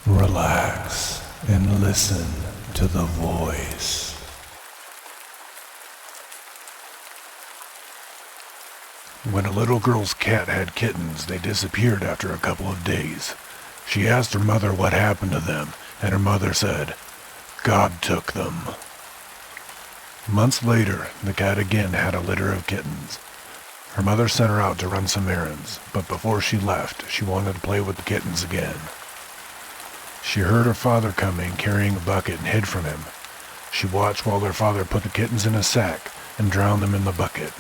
Relax and listen to the voice. When a little girl's cat had kittens, they disappeared after a couple of days. She asked her mother what happened to them, and her mother said, "God took them." Months later, the cat again had a litter of kittens. Her mother sent her out to run some errands, but before she left, she wanted to play with the kittens again. She heard her father coming, carrying a bucket, and hid from him. She watched while her father put the kittens in a sack and drowned them in the bucket.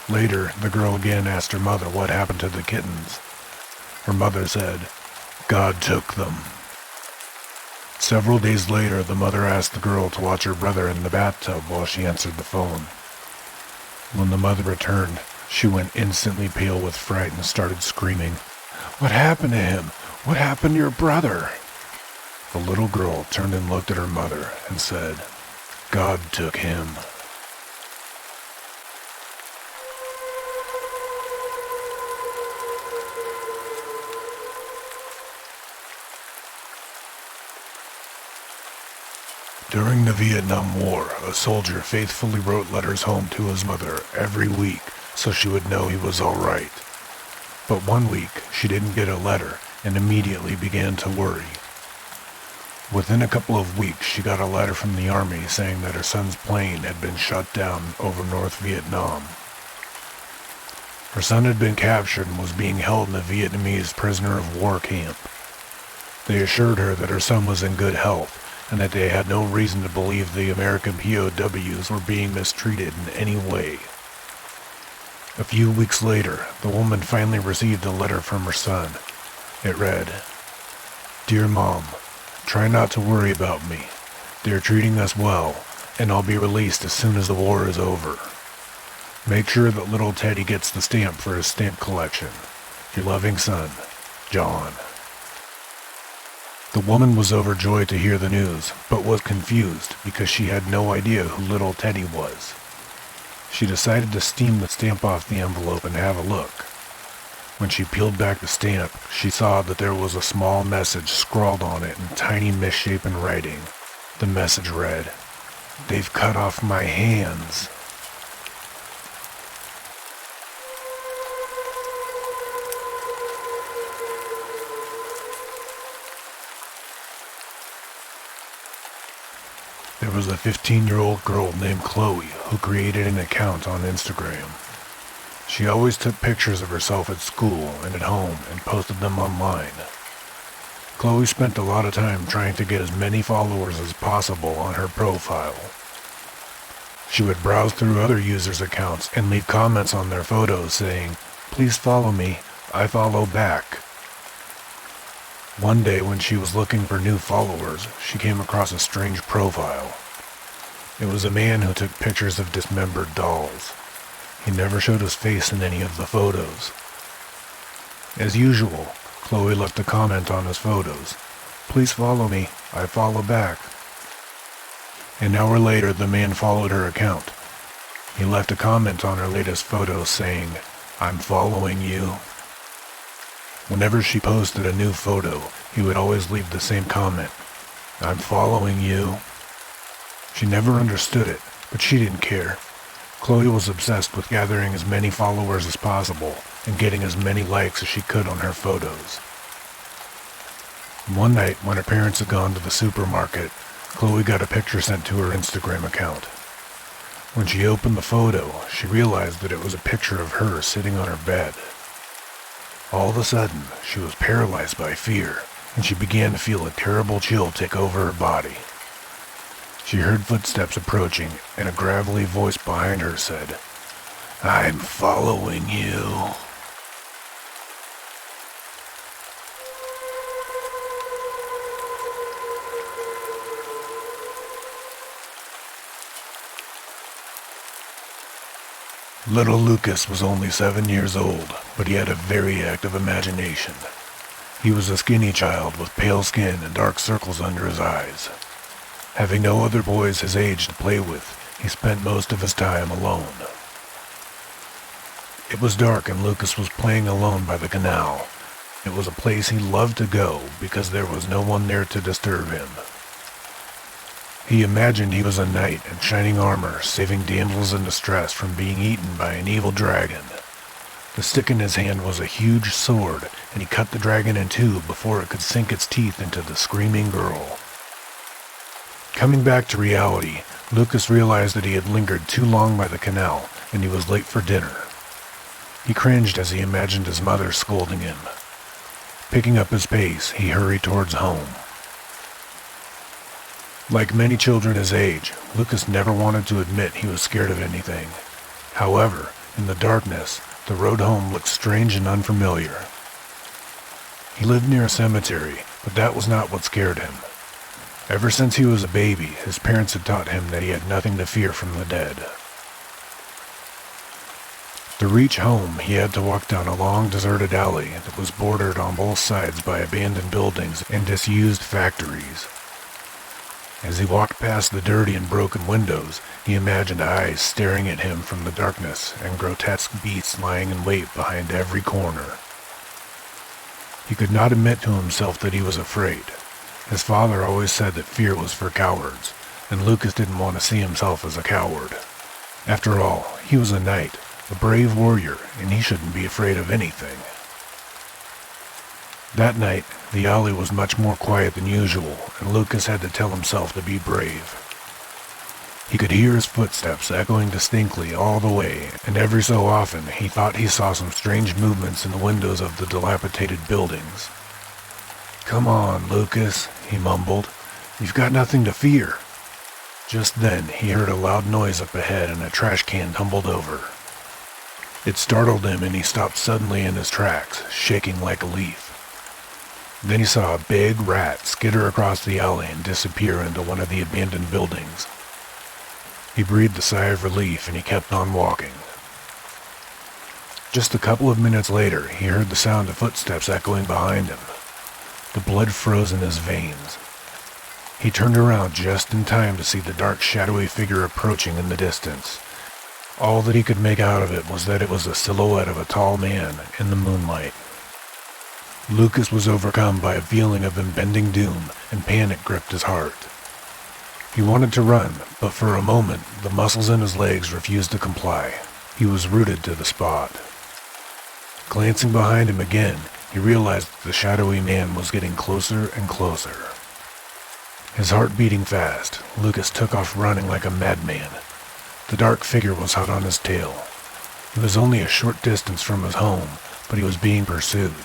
Later, the girl again asked her mother what happened to the kittens. Her mother said, "God took them." Several days later, the mother asked the girl to watch her brother in the bathtub while she answered the phone. When the mother returned, she went instantly pale with fright and started screaming, "What happened to him? What happened to your brother?" The little girl turned and looked at her mother and said, "God took him." During the Vietnam War, a soldier faithfully wrote letters home to his mother every week so she would know he was all right. But one week, she didn't get a letter and immediately began to worry. Within a couple of weeks, she got a letter from the army saying that her son's plane had been shot down over North Vietnam. Her son had been captured and was being held in a Vietnamese prisoner of war camp. They assured her that her son was in good health and that they had no reason to believe the American POWs were being mistreated in any way. A few weeks later, the woman finally received a letter from her son. It read, "Dear Mom, try not to worry about me. They're treating us well, and I'll be released as soon as the war is over. Make sure that little Teddy gets the stamp for his stamp collection. Your loving son, John." The woman was overjoyed to hear the news, but was confused because she had no idea who little Teddy was. She decided to steam the stamp off the envelope and have a look. When she peeled back the stamp, she saw that there was a small message scrawled on it in tiny misshapen writing. The message read, "They've cut off my hands." There was a 15-year-old girl named Chloe who created an account on Instagram. She always took pictures of herself at school and at home and posted them online. Chloe spent a lot of time trying to get as many followers as possible on her profile. She would browse through other users' accounts and leave comments on their photos saying, "Please follow me, I follow back." One day when she was looking for new followers, she came across a strange profile. It was a man who took pictures of dismembered dolls. He never showed his face in any of the photos. As usual, Chloe left a comment on his photos. "Please follow me, I follow back." An hour later, the man followed her account. He left a comment on her latest photo saying, "I'm following you." Whenever she posted a new photo, he would always leave the same comment, "I'm following you." She never understood it, but she didn't care. Chloe was obsessed with gathering as many followers as possible and getting as many likes as she could on her photos. One night, when her parents had gone to the supermarket, Chloe got a picture sent to her Instagram account. When she opened the photo, she realized that it was a picture of her sitting on her bed. All of a sudden, she was paralyzed by fear, and she began to feel a terrible chill take over her body. She heard footsteps approaching, and a gravelly voice behind her said, "I'm following you." Little Lucas was only 7 years old, but he had a very active imagination. He was a skinny child with pale skin and dark circles under his eyes. Having no other boys his age to play with, he spent most of his time alone. It was dark and Lucas was playing alone by the canal. It was a place he loved to go because there was no one there to disturb him. He imagined he was a knight in shining armor, saving damsels in distress from being eaten by an evil dragon. The stick in his hand was a huge sword, and he cut the dragon in two before it could sink its teeth into the screaming girl. Coming back to reality, Lucas realized that he had lingered too long by the canal, and he was late for dinner. He cringed as he imagined his mother scolding him. Picking up his pace, he hurried towards home. Like many children his age, Lucas never wanted to admit he was scared of anything. However, in the darkness, the road home looked strange and unfamiliar. He lived near a cemetery, but that was not what scared him. Ever since he was a baby, his parents had taught him that he had nothing to fear from the dead. To reach home, he had to walk down a long, deserted alley that was bordered on both sides by abandoned buildings and disused factories. As he walked past the dirty and broken windows, he imagined eyes staring at him from the darkness and grotesque beasts lying in wait behind every corner. He could not admit to himself that he was afraid. His father always said that fear was for cowards, and Lucas didn't want to see himself as a coward. After all, he was a knight, a brave warrior, and he shouldn't be afraid of anything. That night, the alley was much more quiet than usual, and Lucas had to tell himself to be brave. He could hear his footsteps echoing distinctly all the way, and every so often he thought he saw some strange movements in the windows of the dilapidated buildings. "Come on, Lucas," he mumbled. "You've got nothing to fear." Just then, he heard a loud noise up ahead and a trash can tumbled over. It startled him and he stopped suddenly in his tracks, shaking like a leaf. Then he saw a big rat skitter across the alley and disappear into one of the abandoned buildings. He breathed a sigh of relief and he kept on walking. Just a couple of minutes later, he heard the sound of footsteps echoing behind him. The blood froze in his veins. He turned around just in time to see the dark, shadowy figure approaching in the distance. All that he could make out of it was that it was the silhouette of a tall man in the moonlight. Lucas was overcome by a feeling of impending doom, and panic gripped his heart. He wanted to run, but for a moment, the muscles in his legs refused to comply. He was rooted to the spot. Glancing behind him again, he realized that the shadowy man was getting closer and closer. His heart beating fast, Lucas took off running like a madman. The dark figure was hot on his tail. He was only a short distance from his home, but he was being pursued.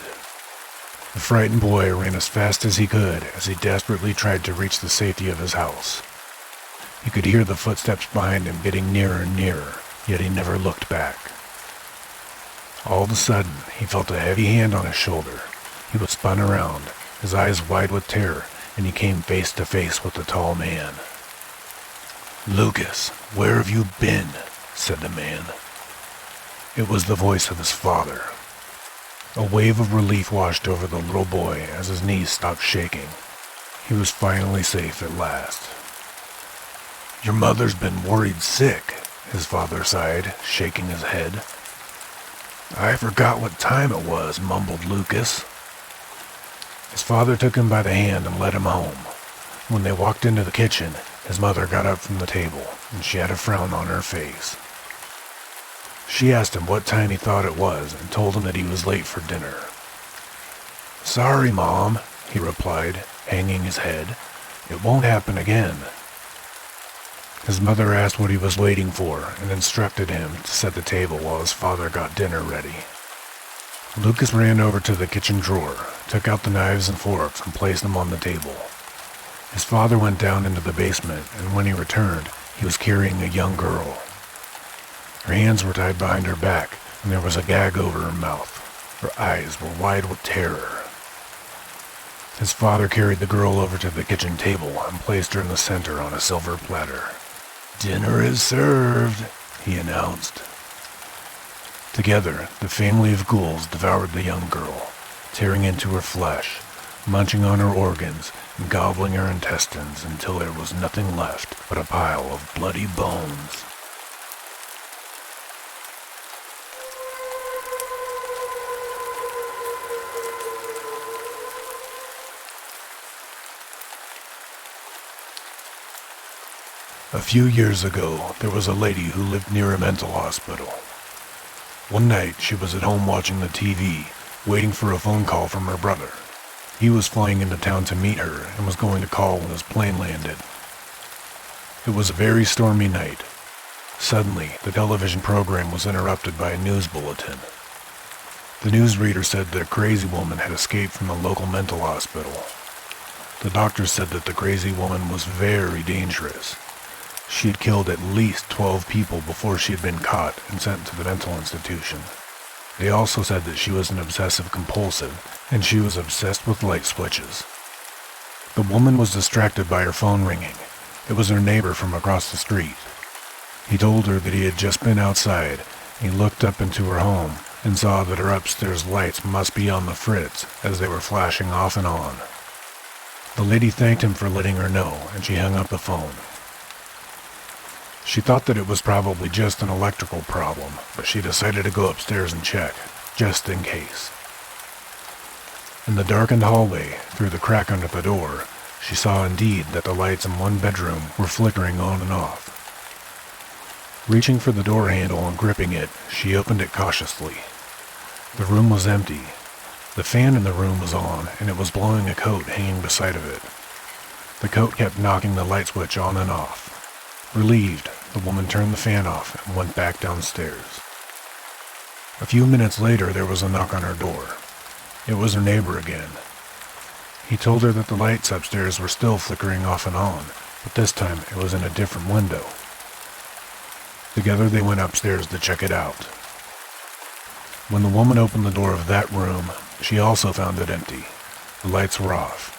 The frightened boy ran as fast as he could as he desperately tried to reach the safety of his house. He could hear the footsteps behind him getting nearer and nearer, yet he never looked back. All of a sudden, he felt a heavy hand on his shoulder. He was spun around, his eyes wide with terror, and he came face to face with the tall man. "Lucas, where have you been?" said the man. It was the voice of his father. A wave of relief washed over the little boy as his knees stopped shaking. He was finally safe at last. "Your mother's been worried sick," his father sighed, shaking his head. "I forgot what time it was," mumbled Lucas. His father took him by the hand and led him home. When they walked into the kitchen, his mother got up from the table, and she had a frown on her face. She asked him what time he thought it was and told him that he was late for dinner. "Sorry, Mom," he replied, hanging his head. "It won't happen again." His mother asked what he was waiting for and instructed him to set the table while his father got dinner ready. Lucas ran over to the kitchen drawer, took out the knives and forks and placed them on the table. His father went down into the basement, and when he returned, he was carrying a young girl. Her hands were tied behind her back, and there was a gag over her mouth. Her eyes were wide with terror. His father carried the girl over to the kitchen table and placed her in the center on a silver platter. "Dinner is served," he announced. Together, the family of ghouls devoured the young girl, tearing into her flesh, munching on her organs, and gobbling her intestines until there was nothing left but a pile of bloody bones. A few years ago, there was a lady who lived near a mental hospital. One night, she was at home watching the TV, waiting for a phone call from her brother. He was flying into town to meet her and was going to call when his plane landed. It was a very stormy night. Suddenly, the television program was interrupted by a news bulletin. The newsreader said that a crazy woman had escaped from the local mental hospital. The doctor said that the crazy woman was very dangerous. She had killed at least 12 people before she had been caught and sent to the mental institution. They also said that she was an obsessive-compulsive, and she was obsessed with light switches. The woman was distracted by her phone ringing. It was her neighbor from across the street. He told her that he had just been outside, and he looked up into her home and saw that her upstairs lights must be on the fritz as they were flashing off and on. The lady thanked him for letting her know, and she hung up the phone. She thought that it was probably just an electrical problem, but she decided to go upstairs and check, just in case. In the darkened hallway, through the crack under the door, she saw indeed that the lights in one bedroom were flickering on and off. Reaching for the door handle and gripping it, she opened it cautiously. The room was empty. The fan in the room was on, and it was blowing a coat hanging beside of it. The coat kept knocking the light switch on and off. Relieved, the woman turned the fan off and went back downstairs. A few minutes later, there was a knock on her door. It was her neighbor again. He told her that the lights upstairs were still flickering off and on, but this time it was in a different window. Together they went upstairs to check it out. When the woman opened the door of that room, she also found it empty. The lights were off.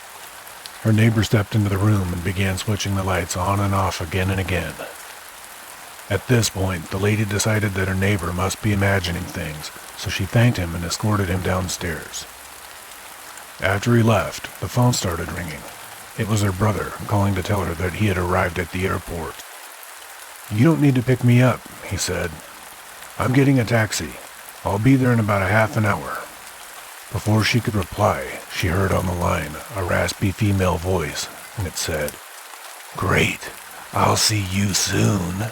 Her neighbor stepped into the room and began switching the lights on and off again and again. At this point, the lady decided that her neighbor must be imagining things, so she thanked him and escorted him downstairs. After he left, the phone started ringing. It was her brother, calling to tell her that he had arrived at the airport. "You don't need to pick me up," he said. "I'm getting a taxi. I'll be there in about a half an hour." Before she could reply, she heard on the line a raspy female voice, and it said, "Great, I'll see you soon."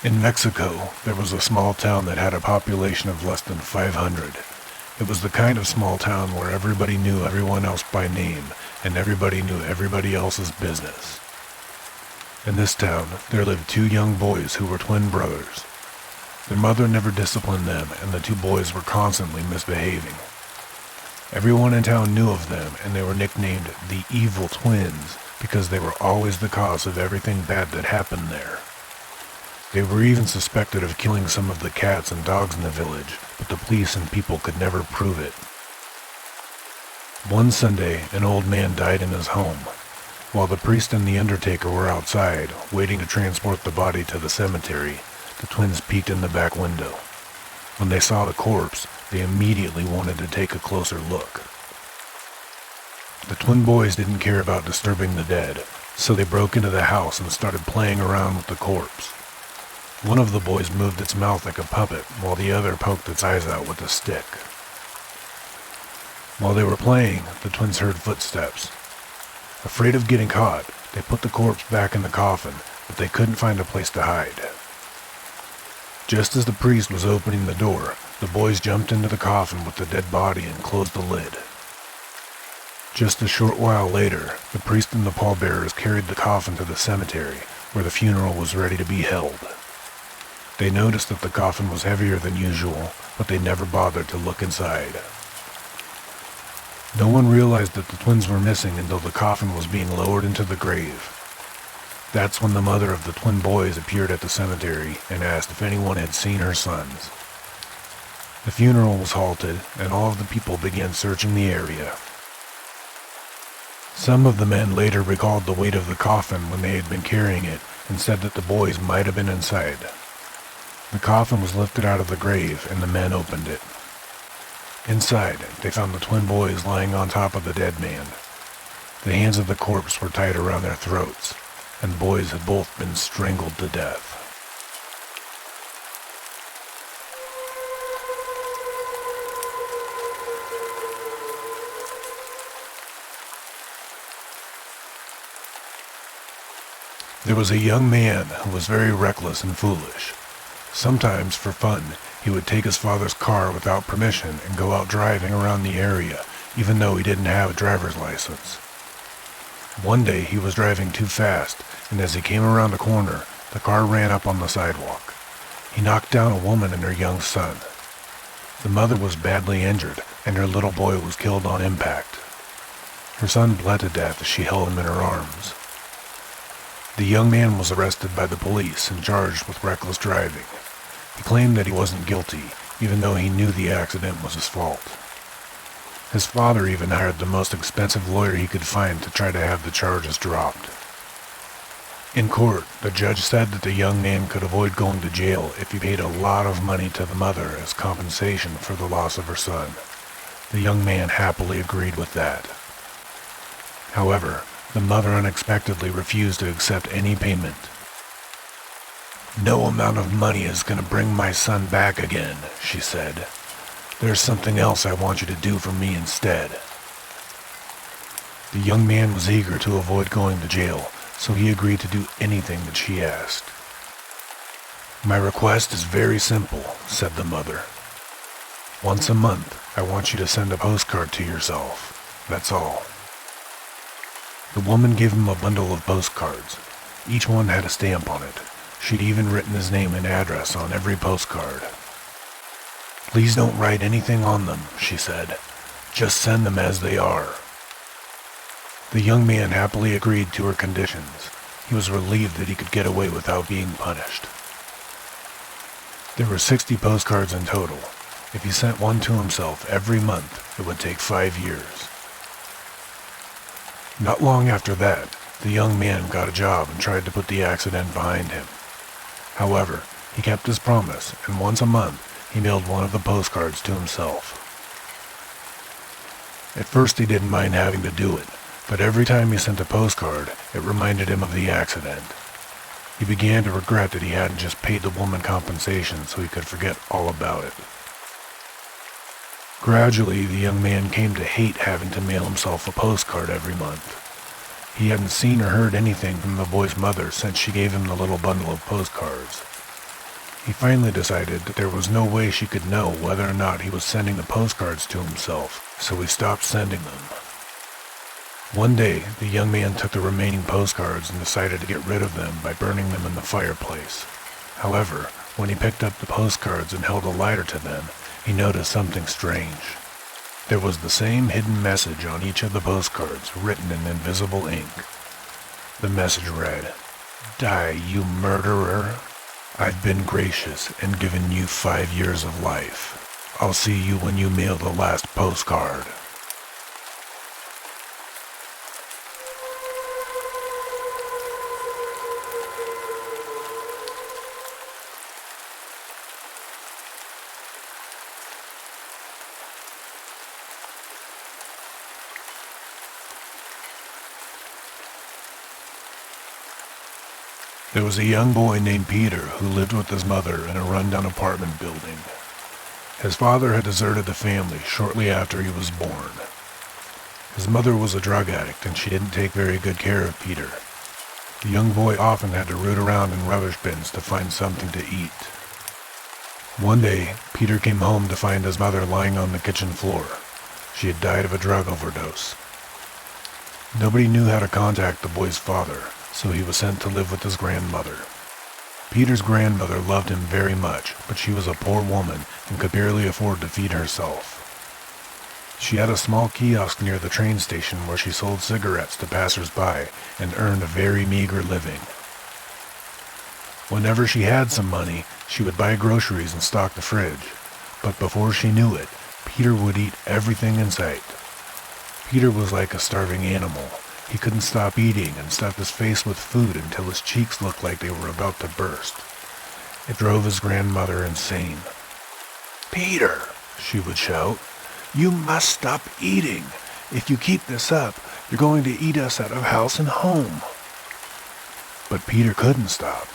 In Mexico, there was a small town that had a population of less than 500. It was the kind of small town where everybody knew everyone else by name, and everybody knew everybody else's business. In this town, there lived two young boys who were twin brothers. Their mother never disciplined them, and the two boys were constantly misbehaving. Everyone in town knew of them, and they were nicknamed the Evil Twins because they were always the cause of everything bad that happened there. They were even suspected of killing some of the cats and dogs in the village, but the police and people could never prove it. One Sunday, an old man died in his home. While the priest and the undertaker were outside, waiting to transport the body to the cemetery, the twins peeked in the back window. When they saw the corpse, they immediately wanted to take a closer look. The twin boys didn't care about disturbing the dead, so they broke into the house and started playing around with the corpse. One of the boys moved its mouth like a puppet, while the other poked its eyes out with a stick. While they were playing, the twins heard footsteps. Afraid of getting caught, they put the corpse back in the coffin, but they couldn't find a place to hide. Just as the priest was opening the door, the boys jumped into the coffin with the dead body and closed the lid. Just a short while later, the priest and the pallbearers carried the coffin to the cemetery, where the funeral was ready to be held. They noticed that the coffin was heavier than usual, but they never bothered to look inside. No one realized that the twins were missing until the coffin was being lowered into the grave. That's when the mother of the twin boys appeared at the cemetery and asked if anyone had seen her sons. The funeral was halted, and all of the people began searching the area. Some of the men later recalled the weight of the coffin when they had been carrying it and said that the boys might have been inside. The coffin was lifted out of the grave, and the men opened it. Inside, they found the twin boys lying on top of the dead man. The hands of the corpse were tied around their throats, and the boys had both been strangled to death. There was a young man who was very reckless and foolish. Sometimes, for fun, he would take his father's car without permission and go out driving around the area, even though he didn't have a driver's license. One day he was driving too fast, and as he came around a corner, the car ran up on the sidewalk. He knocked down a woman and her young son. The mother was badly injured, and her little boy was killed on impact. Her son bled to death as she held him in her arms. The young man was arrested by the police and charged with reckless driving. He claimed that he wasn't guilty, even though he knew the accident was his fault. His father even hired the most expensive lawyer he could find to try to have the charges dropped. In court, the judge said that the young man could avoid going to jail if he paid a lot of money to the mother as compensation for the loss of her son. The young man happily agreed with that. However, the mother unexpectedly refused to accept any payment. "No amount of money is going to bring my son back again," she said. "There's something else I want you to do for me instead." The young man was eager to avoid going to jail, so he agreed to do anything that she asked. "My request is very simple," said the mother. "Once a month, I want you to send a postcard to yourself. That's all." The woman gave him a bundle of postcards. Each one had a stamp on it. She'd even written his name and address on every postcard. "Please don't write anything on them," she said. "Just send them as they are." The young man happily agreed to her conditions. He was relieved that he could get away without being punished. There were 60 postcards in total. If he sent one to himself every month, it would take 5 years. Not long after that, the young man got a job and tried to put the accident behind him. However, he kept his promise, and once a month, he mailed one of the postcards to himself. At first he didn't mind having to do it, but every time he sent a postcard, it reminded him of the accident. He began to regret that he hadn't just paid the woman compensation so he could forget all about it. Gradually, the young man came to hate having to mail himself a postcard every month. He hadn't seen or heard anything from the boy's mother since she gave him the little bundle of postcards. He finally decided that there was no way she could know whether or not he was sending the postcards to himself, so he stopped sending them. One day, the young man took the remaining postcards and decided to get rid of them by burning them in the fireplace. However, when he picked up the postcards and held a lighter to them, he noticed something strange. There was the same hidden message on each of the postcards, written in invisible ink. The message read, "Die, you murderer. I've been gracious and given you 5 years of life. I'll see you when you mail the last postcard." There was a young boy named Peter who lived with his mother in a rundown apartment building. His father had deserted the family shortly after he was born. His mother was a drug addict and she didn't take very good care of Peter. The young boy often had to root around in rubbish bins to find something to eat. One day, Peter came home to find his mother lying on the kitchen floor. She had died of a drug overdose. Nobody knew how to contact the boy's father, so he was sent to live with his grandmother. Peter's grandmother loved him very much, but she was a poor woman and could barely afford to feed herself. She had a small kiosk near the train station where she sold cigarettes to passers-by and earned a very meager living. Whenever she had some money, she would buy groceries and stock the fridge, but before she knew it, Peter would eat everything in sight. Peter was like a starving animal. He couldn't stop eating and stuffed his face with food until his cheeks looked like they were about to burst. It drove his grandmother insane. "Peter," she would shout, "you must stop eating. If you keep this up, you're going to eat us out of house and home." But Peter couldn't stop.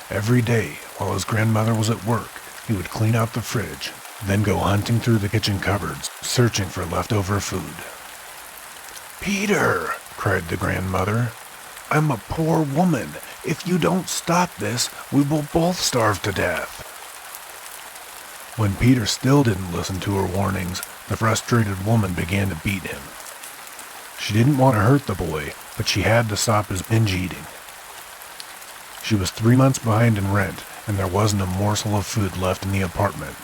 Every day, while his grandmother was at work, he would clean out the fridge, then go hunting through the kitchen cupboards, searching for leftover food. "Peter," cried the grandmother, "I'm a poor woman. If you don't stop this, we will both starve to death." When Peter still didn't listen to her warnings, the frustrated woman began to beat him. She didn't want to hurt the boy, but she had to stop his binge eating. She was 3 months behind in rent, and there wasn't a morsel of food left in the apartment.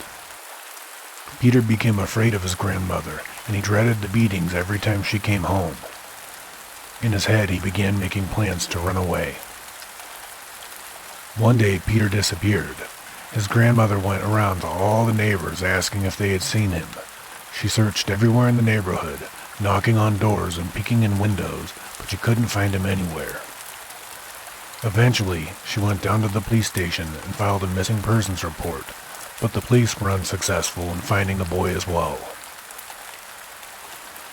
Peter became afraid of his grandmother, and he dreaded the beatings every time she came home. In his head, he began making plans to run away. One day, Peter disappeared. His grandmother went around to all the neighbors asking if they had seen him. She searched everywhere in the neighborhood, knocking on doors and peeking in windows, but she couldn't find him anywhere. Eventually, she went down to the police station and filed a missing persons report, but the police were unsuccessful in finding the boy as well.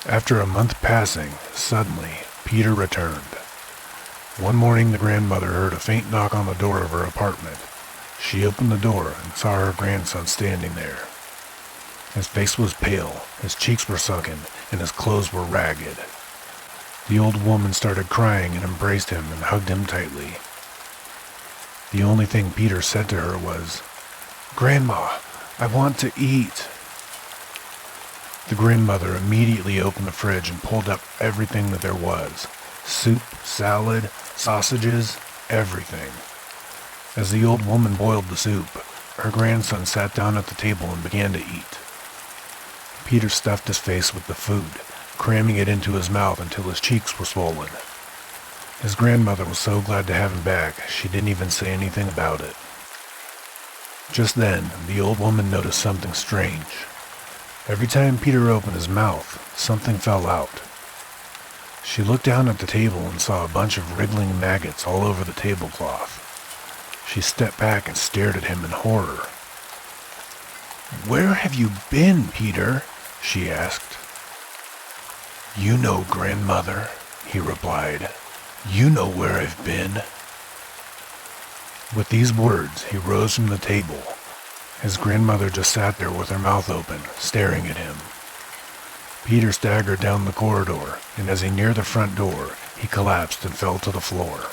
After a month passing, suddenly, Peter returned. One morning, the grandmother heard a faint knock on the door of her apartment. She opened the door and saw her grandson standing there. His face was pale, his cheeks were sunken, and his clothes were ragged. The old woman started crying and embraced him and hugged him tightly. The only thing Peter said to her was, "Grandma, I want to eat." The grandmother immediately opened the fridge and pulled up everything that there was. Soup, salad, sausages, everything. As the old woman boiled the soup, her grandson sat down at the table and began to eat. Peter stuffed his face with the food, cramming it into his mouth until his cheeks were swollen. His grandmother was so glad to have him back, she didn't even say anything about it. Just then, the old woman noticed something strange. Every time Peter opened his mouth, something fell out. She looked down at the table and saw a bunch of wriggling maggots all over the tablecloth. She stepped back and stared at him in horror. "Where have you been, Peter?" she asked. "You know, grandmother," he replied. "You know where I've been." With these words, he rose from the table. His grandmother just sat there with her mouth open, staring at him. Peter staggered down the corridor, and as he neared the front door, he collapsed and fell to the floor.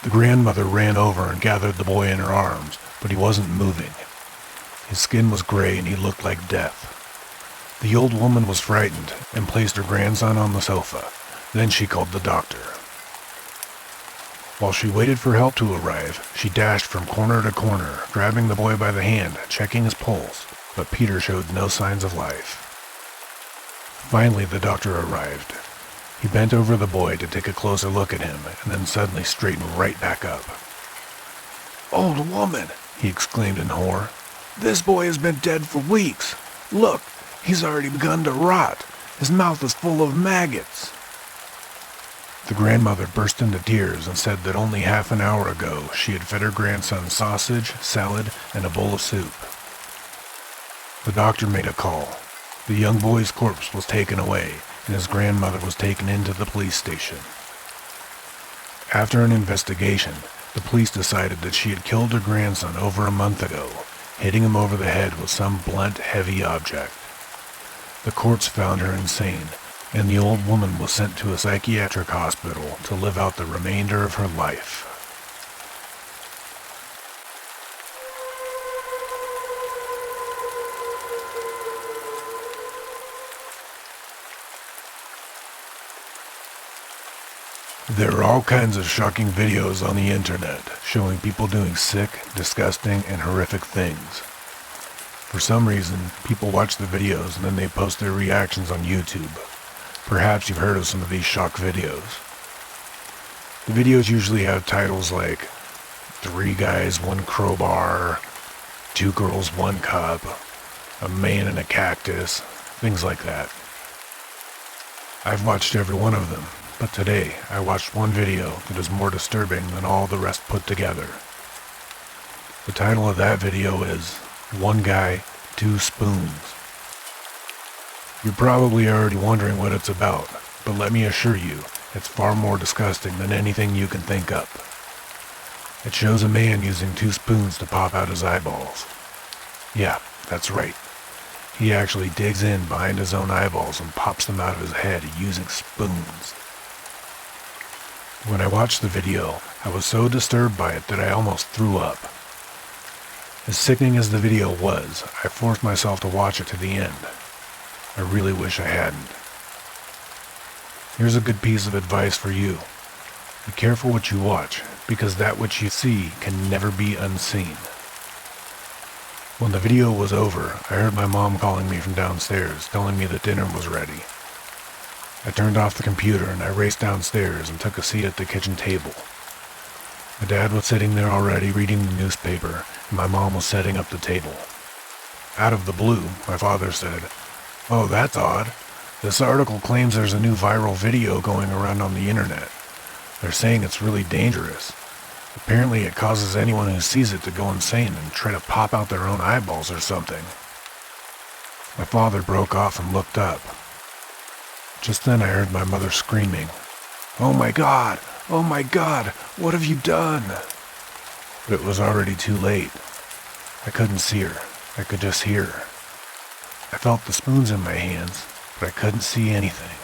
The grandmother ran over and gathered the boy in her arms, but he wasn't moving. His skin was gray and he looked like death. The old woman was frightened and placed her grandson on the sofa. Then she called the doctor. While she waited for help to arrive, she dashed from corner to corner, grabbing the boy by the hand, checking his pulse, but Peter showed no signs of life. Finally, the doctor arrived. He bent over the boy to take a closer look at him, and then suddenly straightened right back up. "Old woman," he exclaimed in horror. "This boy has been dead for weeks. Look, he's already begun to rot. His mouth is full of maggots." The grandmother burst into tears and said that only half an hour ago she had fed her grandson sausage, salad, and a bowl of soup. The doctor made a call. The young boy's corpse was taken away, and his grandmother was taken into the police station. After an investigation, the police decided that she had killed her grandson over a month ago, hitting him over the head with some blunt, heavy object. The courts found her insane, and the old woman was sent to a psychiatric hospital to live out the remainder of her life. There are all kinds of shocking videos on the internet showing people doing sick, disgusting, and horrific things. For some reason, people watch the videos and then they post their reactions on YouTube. Perhaps you've heard of some of these shock videos. The videos usually have titles like 3 guys, 1 crowbar, 2 girls, 1 cup, a man and a cactus, things like that. I've watched every one of them, but today I watched one video that is more disturbing than all the rest put together. The title of that video is 1 Guy, 2 Spoons. You're probably already wondering what it's about, but let me assure you, it's far more disgusting than anything you can think up. It shows a man using 2 spoons to pop out his eyeballs. Yeah, that's right. He actually digs in behind his own eyeballs and pops them out of his head using spoons. When I watched the video, I was so disturbed by it that I almost threw up. As sickening as the video was, I forced myself to watch it to the end. I really wish I hadn't. Here's a good piece of advice for you. Be careful what you watch, because that which you see can never be unseen. When the video was over, I heard my mom calling me from downstairs, telling me that dinner was ready. I turned off the computer and I raced downstairs and took a seat at the kitchen table. My dad was sitting there already reading the newspaper, and my mom was setting up the table. Out of the blue, my father said, "Oh, that's odd. This article claims there's a new viral video going around on the internet. They're saying it's really dangerous. Apparently it causes anyone who sees it to go insane and try to pop out their own eyeballs or something." My father broke off and looked up. Just then I heard my mother screaming, "Oh my God! Oh my God! What have you done?" But it was already too late. I couldn't see her. I could just hear her. I felt the spoons in my hands, but I couldn't see anything.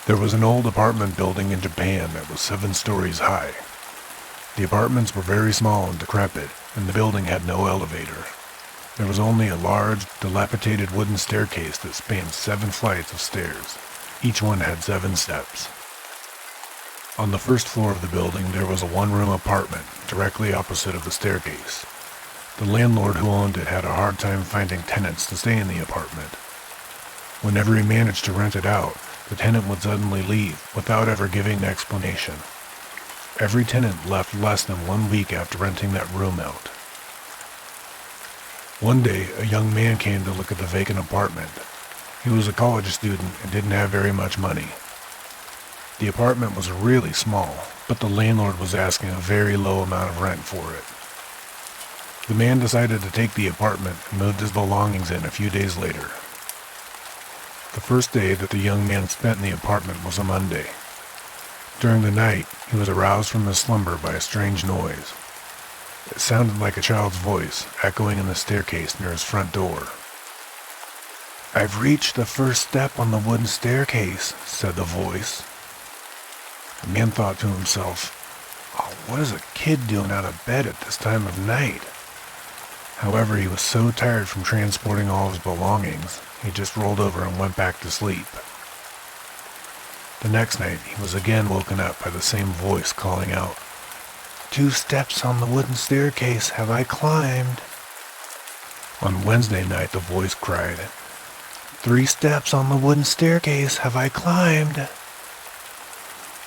There was an old apartment building in Japan that was 7 stories high. The apartments were very small and decrepit, and the building had no elevator. There was only a large, dilapidated wooden staircase that spanned 7 flights of stairs. Each one had 7 steps. On the first floor of the building there was a 1-room apartment directly opposite of the staircase. The landlord who owned it had a hard time finding tenants to stay in the apartment. Whenever he managed to rent it out, the tenant would suddenly leave without ever giving an explanation. Every tenant left less than 1 week after renting that room out. One day, a young man came to look at the vacant apartment. He was a college student and didn't have very much money. The apartment was really small, but the landlord was asking a very low amount of rent for it. The man decided to take the apartment and moved his belongings in a few days later. The first day that the young man spent in the apartment was a Monday. During the night, he was aroused from his slumber by a strange noise. It sounded like a child's voice, echoing in the staircase near his front door. "I've reached the first step on the wooden staircase," said the voice. The man thought to himself, "Oh, what is a kid doing out of bed at this time of night?" However, he was so tired from transporting all of his belongings, he just rolled over and went back to sleep. The next night, he was again woken up by the same voice calling out, "2 steps on the wooden staircase have I climbed." On Wednesday night, the voice cried, "3 steps on the wooden staircase have I climbed."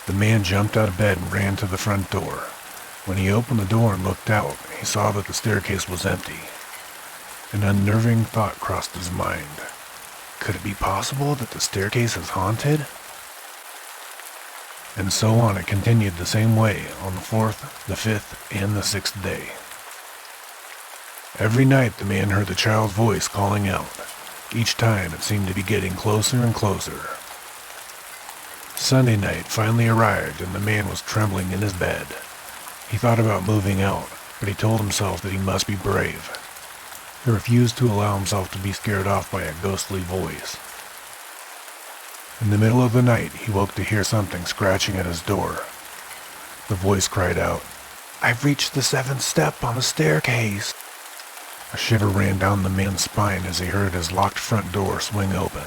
The man jumped out of bed and ran to the front door. When he opened the door and looked out, he saw that the staircase was empty. An unnerving thought crossed his mind. Could it be possible that the staircase is haunted? And so on it continued the same way on the 4th, the 5th, and the 6th day. Every night the man heard the child's voice calling out. Each time it seemed to be getting closer and closer. Sunday night finally arrived and the man was trembling in his bed. He thought about moving out, but he told himself that he must be brave. He refused to allow himself to be scared off by a ghostly voice. In the middle of the night, he woke to hear something scratching at his door. The voice cried out, "I've reached the 7th step on the staircase." A shiver ran down the man's spine as he heard his locked front door swing open.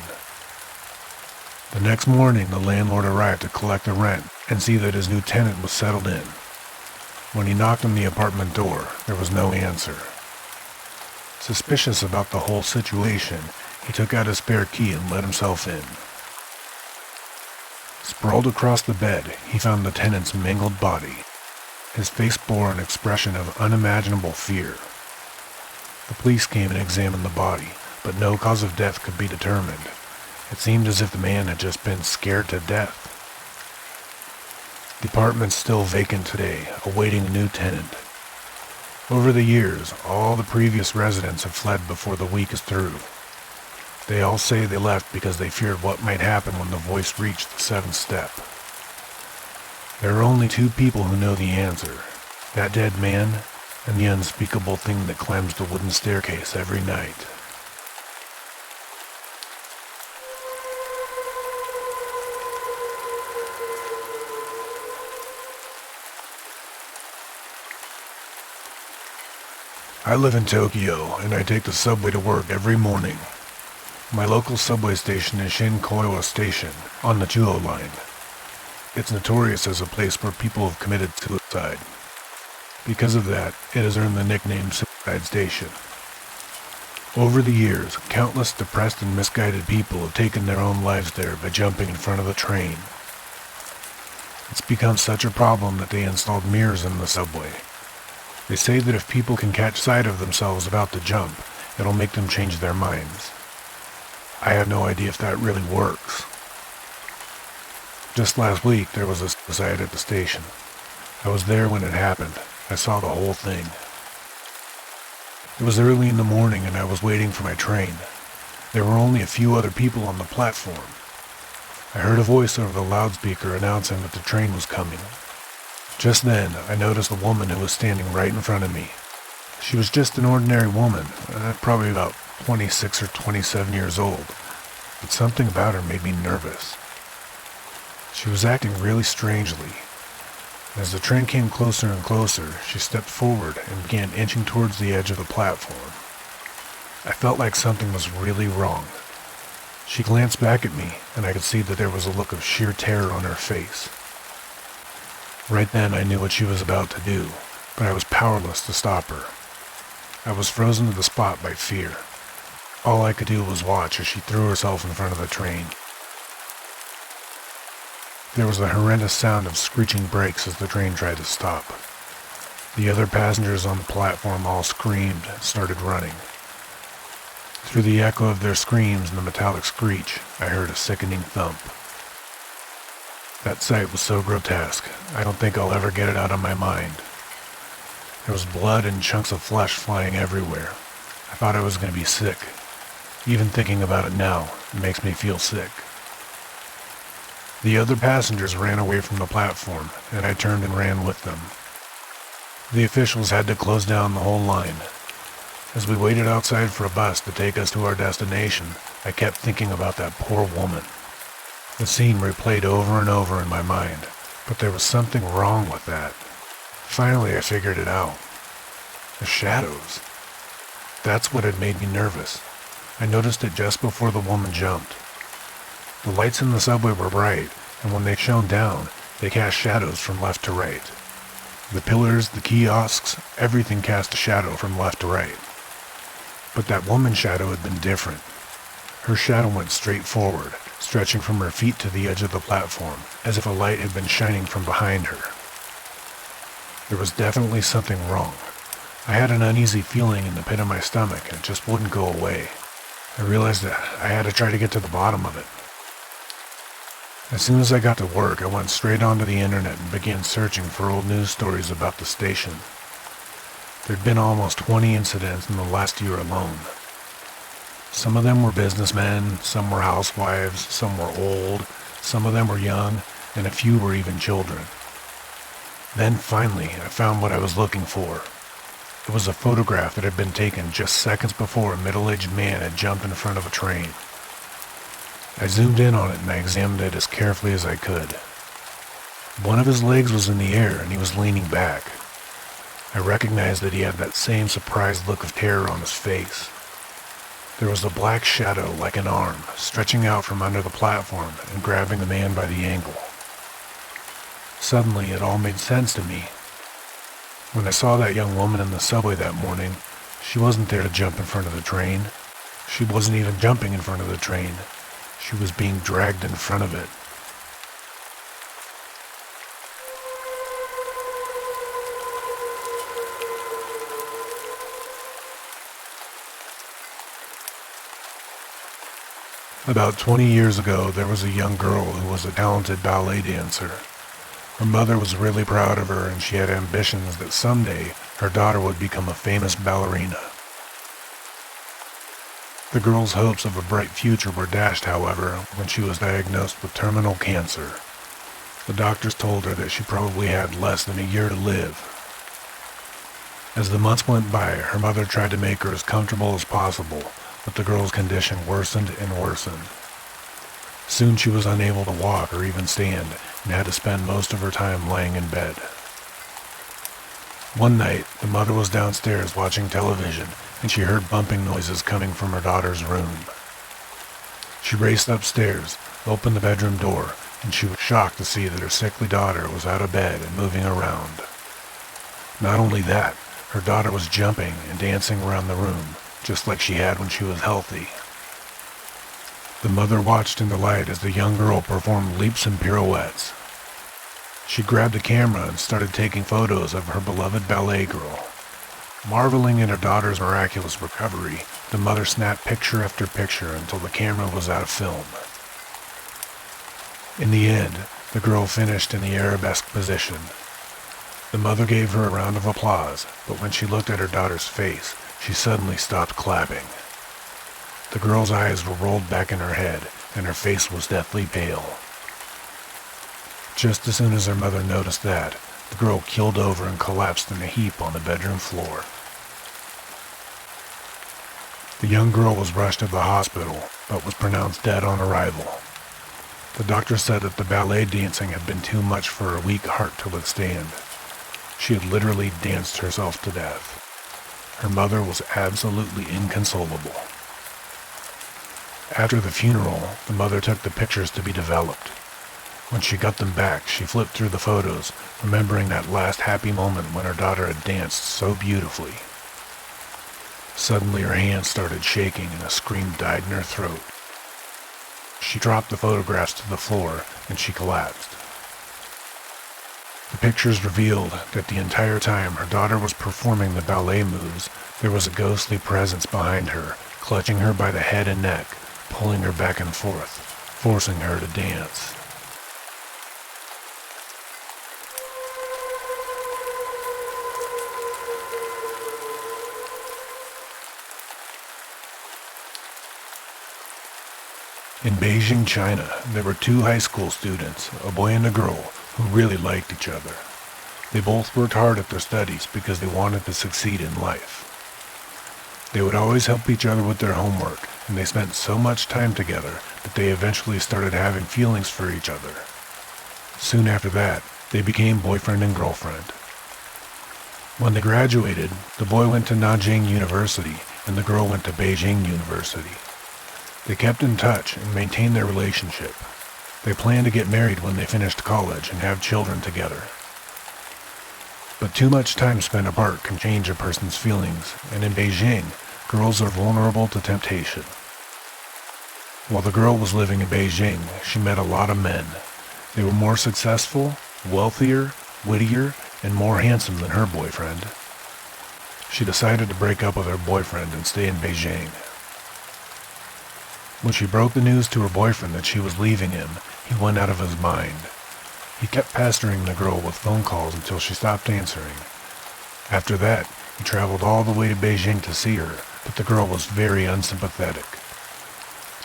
The next morning, the landlord arrived to collect the rent and see that his new tenant was settled in. When he knocked on the apartment door, there was no answer. Suspicious about the whole situation, he took out a spare key and let himself in. Sprawled across the bed, he found the tenant's mangled body. His face bore an expression of unimaginable fear. The police came and examined the body, but no cause of death could be determined. It seemed as if the man had just been scared to death. The apartment's still vacant today, awaiting a new tenant. Over the years, all the previous residents have fled before the week is through. They all say they left because they feared what might happen when the voice reached the 7th step. There are only 2 people who know the answer. that dead man, and the unspeakable thing that climbs the wooden staircase every night. I live in Tokyo, and I take the subway to work every morning. My local subway station is Shinkoiwa Station, on the Chuo line. It's notorious as a place where people have committed suicide. Because of that, it has earned the nickname Suicide Station. Over the years, countless depressed and misguided people have taken their own lives there by jumping in front of the train. It's become such a problem that they installed mirrors in the subway. They say that if people can catch sight of themselves about to jump, it'll make them change their minds. I have no idea if that really works. Just last week, there was a suicide at the station. I was there when it happened. I saw the whole thing. It was early in the morning and I was waiting for my train. There were only a few other people on the platform. I heard a voice over the loudspeaker announcing that the train was coming. Just then, I noticed a woman who was standing right in front of me. She was just an ordinary woman, probably about 26 or 27 years old, but something about her made me nervous. She was acting really strangely. As the train came closer and closer, she stepped forward and began inching towards the edge of the platform. I felt like something was really wrong. She glanced back at me, and I could see that there was a look of sheer terror on her face. Right then, I knew what she was about to do, but I was powerless to stop her. I was frozen to the spot by fear. All I could do was watch as she threw herself in front of the train. There was the horrendous sound of screeching brakes as the train tried to stop. The other passengers on the platform all screamed and started running. Through the echo of their screams and the metallic screech, I heard a sickening thump. That sight was so grotesque, I don't think I'll ever get it out of my mind. There was blood and chunks of flesh flying everywhere. I thought I was going to be sick. Even thinking about it now, it makes me feel sick. The other passengers ran away from the platform, and I turned and ran with them. The officials had to close down the whole line. As we waited outside for a bus to take us to our destination, I kept thinking about that poor woman. The scene replayed over and over in my mind, but there was something wrong with that. Finally, I figured it out. The shadows. That's what had made me nervous. I noticed it just before the woman jumped. The lights in the subway were bright, and when they shone down, they cast shadows from left to right. The pillars, the kiosks, everything cast a shadow from left to right. But that woman's shadow had been different. Her shadow went straight forward, stretching from her feet to the edge of the platform, as if a light had been shining from behind her. There was definitely something wrong. I had an uneasy feeling in the pit of my stomach, and it just wouldn't go away. I realized that I had to try to get to the bottom of it. As soon as I got to work, I went straight onto the internet and began searching for old news stories about the station. There'd been almost 20 incidents in the last year alone. Some of them were businessmen, some were housewives, some were old, some of them were young, and a few were even children. Then finally, I found what I was looking for. It was a photograph that had been taken just seconds before a middle-aged man had jumped in front of a train. I zoomed in on it and I examined it as carefully as I could. One of his legs was in the air and he was leaning back. I recognized that he had that same surprised look of terror on his face. There was a black shadow like an arm stretching out from under the platform and grabbing the man by the ankle. Suddenly it all made sense to me. When I saw that young woman in the subway that morning, she wasn't there to jump in front of the train. She wasn't even jumping in front of the train. She was being dragged in front of it. About 20 years ago, there was a young girl who was a talented ballet dancer. Her mother was really proud of her, and she had ambitions that someday her daughter would become a famous ballerina. The girl's hopes of a bright future were dashed, however, when she was diagnosed with terminal cancer. The doctors told her that she probably had less than a year to live. As the months went by, her mother tried to make her as comfortable as possible, but the girl's condition worsened and worsened. Soon she was unable to walk or even stand, and had to spend most of her time laying in bed. One night, the mother was downstairs watching television, and she heard bumping noises coming from her daughter's room. She raced upstairs, opened the bedroom door, and she was shocked to see that her sickly daughter was out of bed and moving around. Not only that, her daughter was jumping and dancing around the room, just like she had when she was healthy. The mother watched in delight as the young girl performed leaps and pirouettes. She grabbed a camera and started taking photos of her beloved ballet girl. Marveling at her daughter's miraculous recovery, the mother snapped picture after picture until the camera was out of film. In the end, the girl finished in the arabesque position. The mother gave her a round of applause, but when she looked at her daughter's face, she suddenly stopped clapping. The girl's eyes were rolled back in her head, and her face was deathly pale. Just as soon as her mother noticed that, the girl keeled over and collapsed in a heap on the bedroom floor. The young girl was rushed to the hospital, but was pronounced dead on arrival. The doctor said that the ballet dancing had been too much for her weak heart to withstand. She had literally danced herself to death. Her mother was absolutely inconsolable. After the funeral, the mother took the pictures to be developed. When she got them back, she flipped through the photos, remembering that last happy moment when her daughter had danced so beautifully. Suddenly her hands started shaking and a scream died in her throat. She dropped the photographs to the floor and she collapsed. The pictures revealed that the entire time her daughter was performing the ballet moves, there was a ghostly presence behind her, clutching her by the head and neck, pulling her back and forth, forcing her to dance. In Beijing, China, there were two high school students, a boy and a girl, who really liked each other. They both worked hard at their studies because they wanted to succeed in life. They would always help each other with their homework, and they spent so much time together that they eventually started having feelings for each other. Soon after that, they became boyfriend and girlfriend. When they graduated, the boy went to Nanjing University and the girl went to Beijing University. They kept in touch and maintained their relationship. They planned to get married when they finished college and have children together. But too much time spent apart can change a person's feelings, and in Beijing, girls are vulnerable to temptation. While the girl was living in Beijing, she met a lot of men. They were more successful, wealthier, wittier, and more handsome than her boyfriend. She decided to break up with her boyfriend and stay in Beijing. When she broke the news to her boyfriend that she was leaving him, he went out of his mind. He kept pestering the girl with phone calls until she stopped answering. After that, he traveled all the way to Beijing to see her, but the girl was very unsympathetic.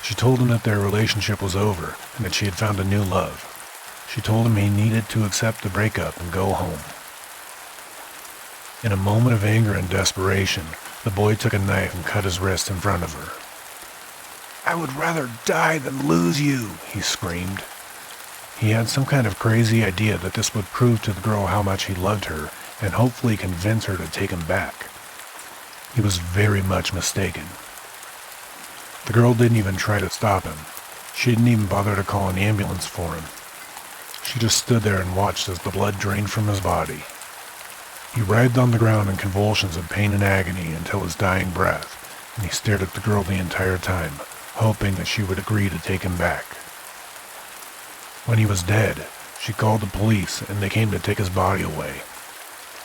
She told him that their relationship was over and that she had found a new love. She told him he needed to accept the breakup and go home. In a moment of anger and desperation, the boy took a knife and cut his wrist in front of her. "I would rather die than lose you," he screamed. He had some kind of crazy idea that this would prove to the girl how much he loved her and hopefully convince her to take him back. He was very much mistaken. The girl didn't even try to stop him. She didn't even bother to call an ambulance for him. She just stood there and watched as the blood drained from his body. He writhed on the ground in convulsions of pain and agony until his dying breath, and he stared at the girl the entire time, hoping that she would agree to take him back. When he was dead, she called the police and they came to take his body away.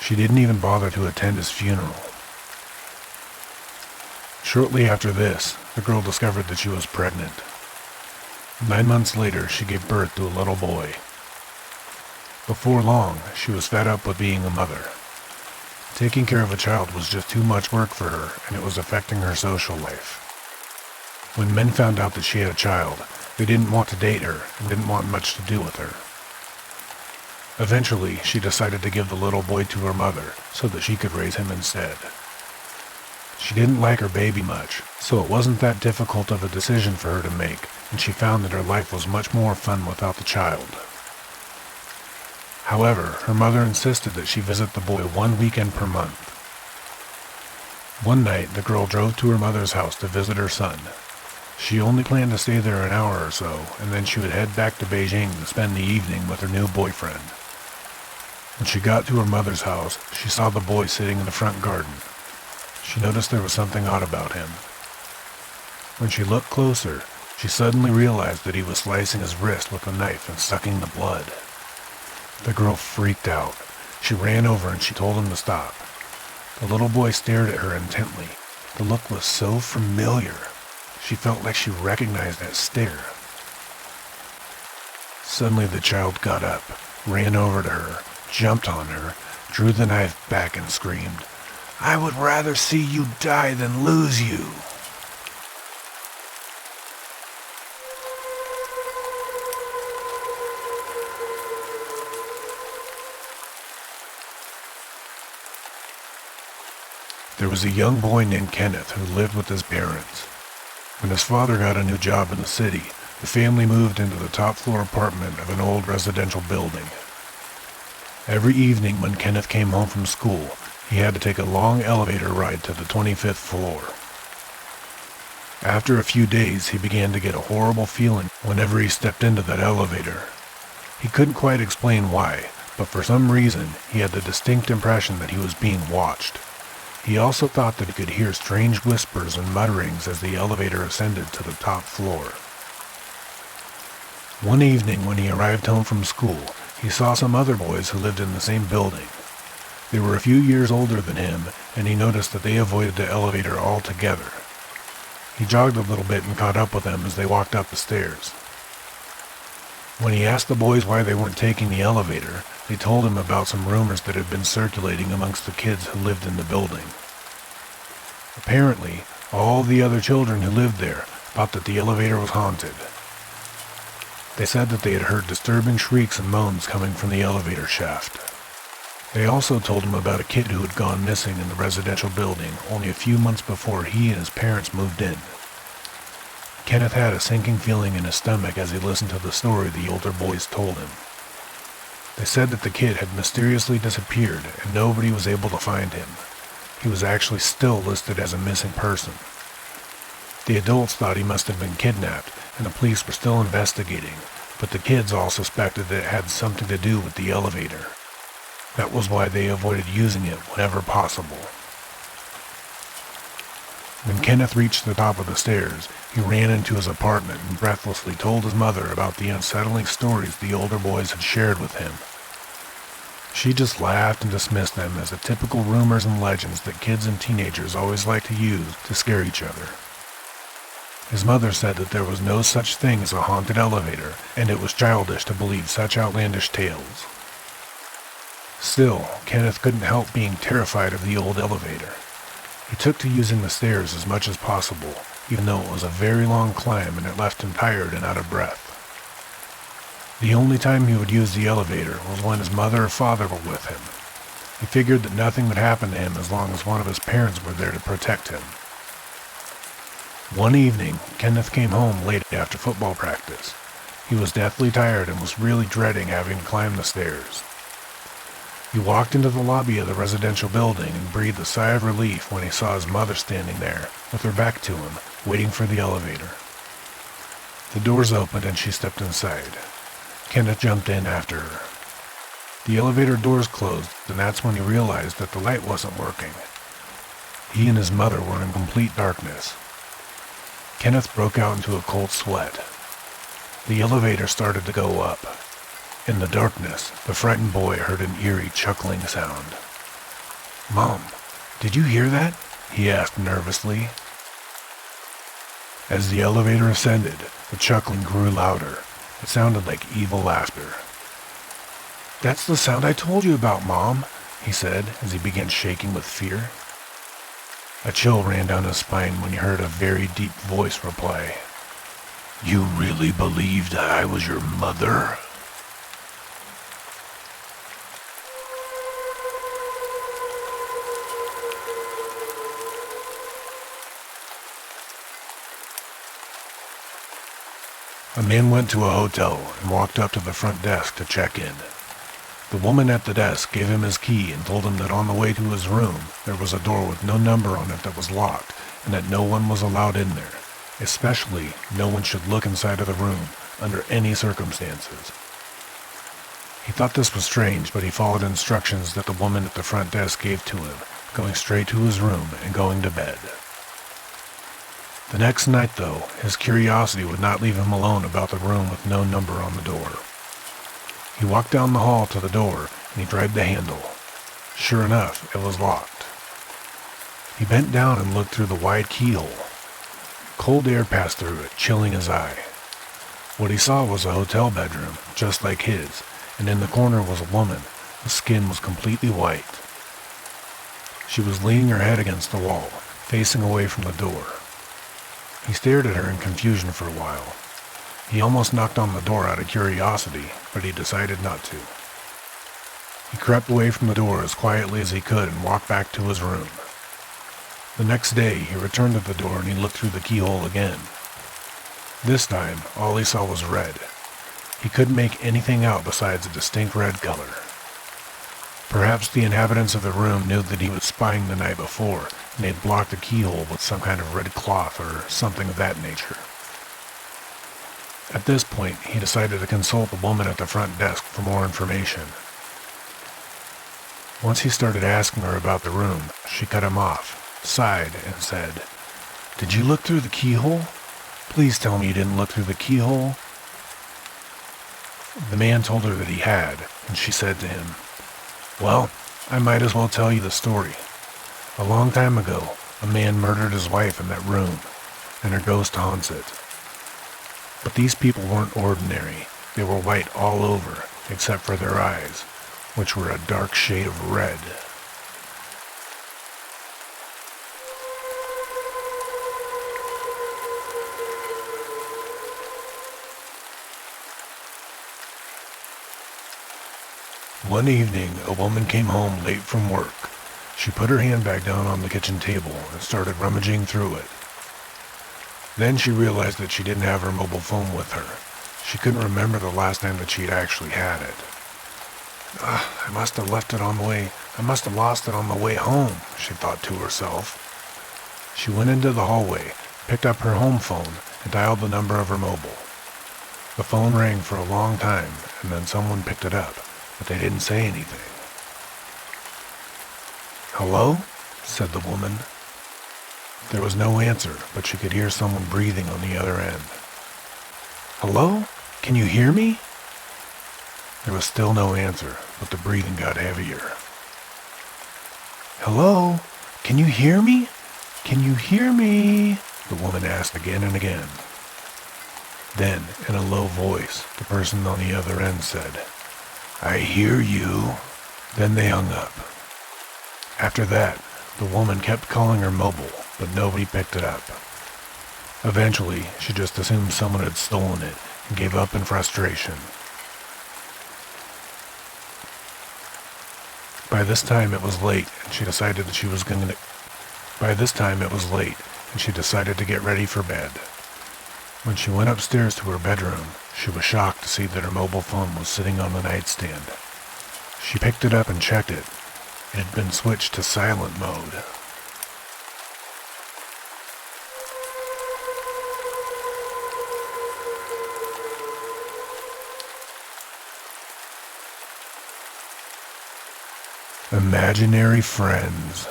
She didn't even bother to attend his funeral. Shortly after this, the girl discovered that she was pregnant. 9 months later, she gave birth to a little boy. Before long, she was fed up with being a mother. Taking care of a child was just too much work for her, and it was affecting her social life. When men found out that she had a child, they didn't want to date her and didn't want much to do with her. Eventually, she decided to give the little boy to her mother so that she could raise him instead. She didn't like her baby much, so it wasn't that difficult of a decision for her to make, and she found that her life was much more fun without the child. However, her mother insisted that she visit the boy one weekend per month. One night, the girl drove to her mother's house to visit her son. She only planned to stay there an hour or so, and then she would head back to Beijing to spend the evening with her new boyfriend. When she got to her mother's house, she saw the boy sitting in the front garden. She noticed there was something odd about him. When she looked closer, she suddenly realized that he was slicing his wrist with a knife and sucking the blood. The girl freaked out. She ran over and she told him to stop. The little boy stared at her intently. The look was so familiar. She felt like she recognized that stare. Suddenly the child got up, ran over to her, jumped on her, drew the knife back and screamed, "I would rather see you die than lose you." There was a young boy named Kenneth who lived with his parents. When his father got a new job in the city, the family moved into the top floor apartment of an old residential building. Every evening when Kenneth came home from school, he had to take a long elevator ride to the 25th floor. After a few days, he began to get a horrible feeling whenever he stepped into that elevator. He couldn't quite explain why, but for some reason, he had the distinct impression that he was being watched. He also thought that he could hear strange whispers and mutterings as the elevator ascended to the top floor. One evening when he arrived home from school, he saw some other boys who lived in the same building. They were a few years older than him, and he noticed that they avoided the elevator altogether. He jogged a little bit and caught up with them as they walked up the stairs. When he asked the boys why they weren't taking the elevator, they told him about some rumors that had been circulating amongst the kids who lived in the building. Apparently, all the other children who lived there thought that the elevator was haunted. They said that they had heard disturbing shrieks and moans coming from the elevator shaft. They also told him about a kid who had gone missing in the residential building only a few months before he and his parents moved in. Kenneth had a sinking feeling in his stomach as he listened to the story the older boys told him. They said that the kid had mysteriously disappeared and nobody was able to find him. He was actually still listed as a missing person. The adults thought he must have been kidnapped, and the police were still investigating, but the kids all suspected that it had something to do with the elevator. That was why they avoided using it whenever possible. When Kenneth reached the top of the stairs, he ran into his apartment and breathlessly told his mother about the unsettling stories the older boys had shared with him. She just laughed and dismissed them as the typical rumors and legends that kids and teenagers always like to use to scare each other. His mother said that there was no such thing as a haunted elevator, and it was childish to believe such outlandish tales. Still, Kenneth couldn't help being terrified of the old elevator. He took to using the stairs as much as possible, even though it was a very long climb and it left him tired and out of breath. The only time he would use the elevator was when his mother or father were with him. He figured that nothing would happen to him as long as one of his parents were there to protect him. One evening, Kenneth came home late after football practice. He was deathly tired and was really dreading having to climb the stairs. He walked into the lobby of the residential building and breathed a sigh of relief when he saw his mother standing there, with her back to him, waiting for the elevator. The doors opened and she stepped inside. Kenneth jumped in after her. The elevator doors closed, and that's when he realized that the light wasn't working. He and his mother were in complete darkness. Kenneth broke out into a cold sweat. The elevator started to go up. In the darkness, the frightened boy heard an eerie chuckling sound. "Mom, did you hear that?" he asked nervously. As the elevator ascended, the chuckling grew louder. It sounded like evil laughter. "That's the sound I told you about, Mom," he said as he began shaking with fear. A chill ran down his spine when he heard a very deep voice reply, "You really believed I was your mother?" A man went to a hotel and walked up to the front desk to check in. The woman at the desk gave him his key and told him that on the way to his room, there was a door with no number on it that was locked, and that no one was allowed in there. Especially, no one should look inside of the room under any circumstances. He thought this was strange, but he followed instructions that the woman at the front desk gave to him, going straight to his room and going to bed. The next night, though, his curiosity would not leave him alone about the room with no number on the door. He walked down the hall to the door, and he tried the handle. Sure enough, it was locked. He bent down and looked through the wide keyhole. Cold air passed through it, chilling his eye. What he saw was a hotel bedroom, just like his, and in the corner was a woman. The skin was completely white. She was leaning her head against the wall, facing away from the door. He stared at her in confusion for a while. He almost knocked on the door out of curiosity, but he decided not to. He crept away from the door as quietly as he could and walked back to his room. The next day, he returned to the door and he looked through the keyhole again. This time, all he saw was red. He couldn't make anything out besides a distinct red color. Perhaps the inhabitants of the room knew that he was spying the night before, and they'd blocked the keyhole with some kind of red cloth or something of that nature. At this point, he decided to consult the woman at the front desk for more information. Once he started asking her about the room, she cut him off, sighed, and said, "Did you look through the keyhole? Please tell me you didn't look through the keyhole." The man told her that he had, and she said to him, "Well, I might as well tell you the story. A long time ago, a man murdered his wife in that room, and her ghost haunts it. But these people weren't ordinary. They were white all over, except for their eyes, which were a dark shade of red." One evening, a woman came home late from work. She put her handbag down on the kitchen table and started rummaging through it. Then she realized that she didn't have her mobile phone with her. She couldn't remember the last time that she'd actually had it. I must have lost it on the way home, she thought to herself. She went into the hallway, picked up her home phone, and dialed the number of her mobile. The phone rang for a long time, and then someone picked it up, but they didn't say anything. "Hello?" said the woman. There was no answer, but she could hear someone breathing on the other end. "Hello? Can you hear me?" There was still no answer, but the breathing got heavier. "Hello? Can you hear me? Can you hear me?" the woman asked again and again. Then, in a low voice, the person on the other end said, "I hear you." Then they hung up. After that, the woman kept calling her mobile, but nobody picked it up. Eventually, she just assumed someone had stolen it and gave up in frustration. By this time it was late, and she decided to get ready for bed. When she went upstairs to her bedroom, she was shocked to see that her mobile phone was sitting on the nightstand. She picked it up and checked it. It had been switched to silent mode. Imaginary friends.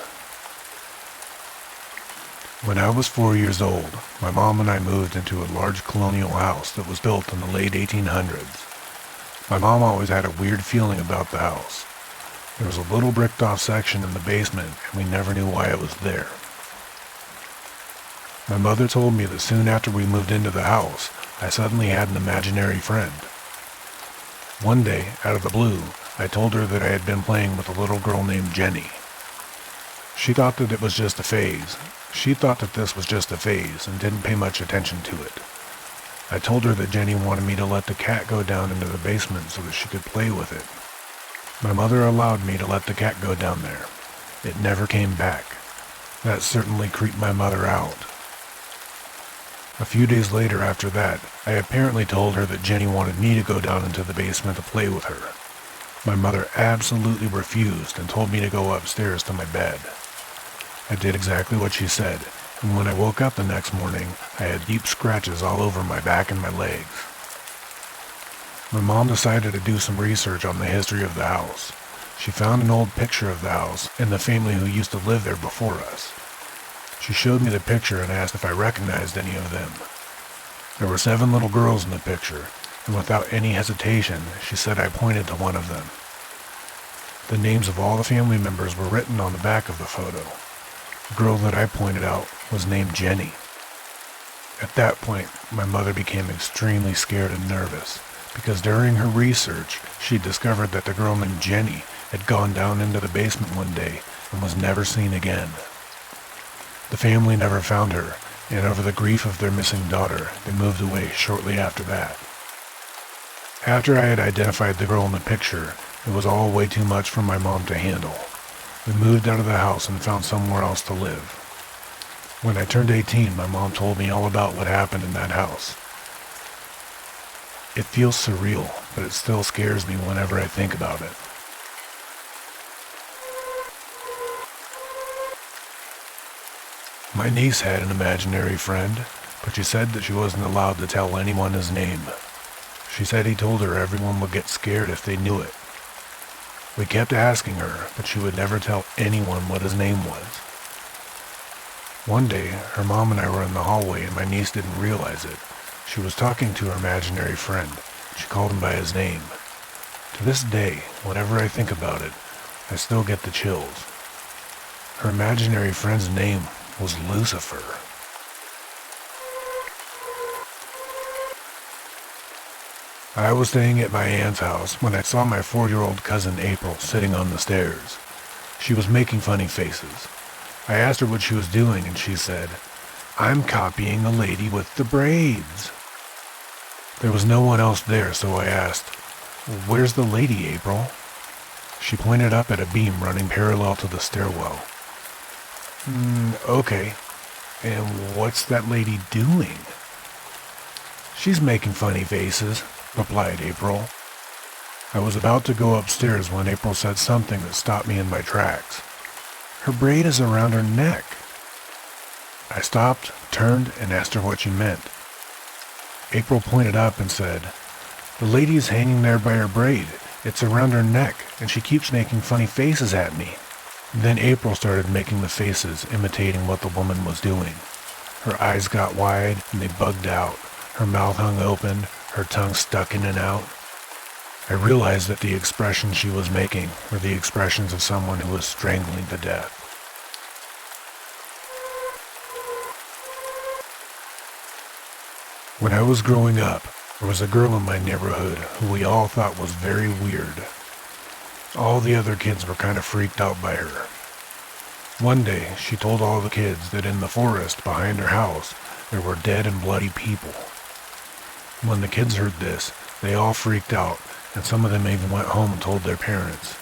When I was 4 years old, my mom and I moved into a large colonial house that was built in the late 1800s. My mom always had a weird feeling about the house. There was a little bricked off section in the basement, and we never knew why it was there. My mother told me that soon after we moved into the house, I suddenly had an imaginary friend. One day, out of the blue, I told her that I had been playing with a little girl named Jenny. She thought that this was just a phase and didn't pay much attention to it. I told her that Jenny wanted me to let the cat go down into the basement so that she could play with it. My mother allowed me to let the cat go down there. It never came back. That certainly creeped my mother out. A few days later after that, I apparently told her that Jenny wanted me to go down into the basement to play with her. My mother absolutely refused and told me to go upstairs to my bed. I did exactly what she said, and when I woke up the next morning, I had deep scratches all over my back and my legs. My mom decided to do some research on the history of the house. She found an old picture of the house and the family who used to live there before us. She showed me the picture and asked if I recognized any of them. There were 7 little girls in the picture, and without any hesitation, she said I pointed to one of them. The names of all the family members were written on the back of the photo. The girl that I pointed out was named Jenny. At that point, my mother became extremely scared and nervous, because during her research, she discovered that the girl named Jenny had gone down into the basement one day and was never seen again. The family never found her, and over the grief of their missing daughter, they moved away shortly after that. After I had identified the girl in the picture, it was all way too much for my mom to handle. We moved out of the house and found somewhere else to live. When I turned 18, my mom told me all about what happened in that house. It feels surreal, but it still scares me whenever I think about it. My niece had an imaginary friend, but she said that she wasn't allowed to tell anyone his name. She said he told her everyone would get scared if they knew it. We kept asking her, but she would never tell anyone what his name was. One day, her mom and I were in the hallway and my niece didn't realize it. She was talking to her imaginary friend. She called him by his name. To this day, whenever I think about it, I still get the chills. Her imaginary friend's name was Lucifer. I was staying at my aunt's house when I saw my 4-year-old cousin April sitting on the stairs. She was making funny faces. I asked her what she was doing and she said, "I'm copying a lady with the braids." There was no one else there, so I asked, "Where's the lady, April?" She pointed up at a beam running parallel to the stairwell. Okay. And what's that lady doing?" "She's making funny faces," replied April. I was about to go upstairs when April said something that stopped me in my tracks. "Her braid is around her neck." I stopped, turned, and asked her what she meant. April pointed up and said, "The lady is hanging there by her braid. It's around her neck, and she keeps making funny faces at me." Then April started making the faces, imitating what the woman was doing. Her eyes got wide, and they bugged out. Her mouth hung open, her tongue stuck in and out. I realized that the expressions she was making were the expressions of someone who was strangling to death. When I was growing up, there was a girl in my neighborhood who we all thought was very weird. All the other kids were kind of freaked out by her. One day, she told all the kids that in the forest behind her house, there were dead and bloody people. When the kids heard this, they all freaked out, and some of them even went home and told their parents.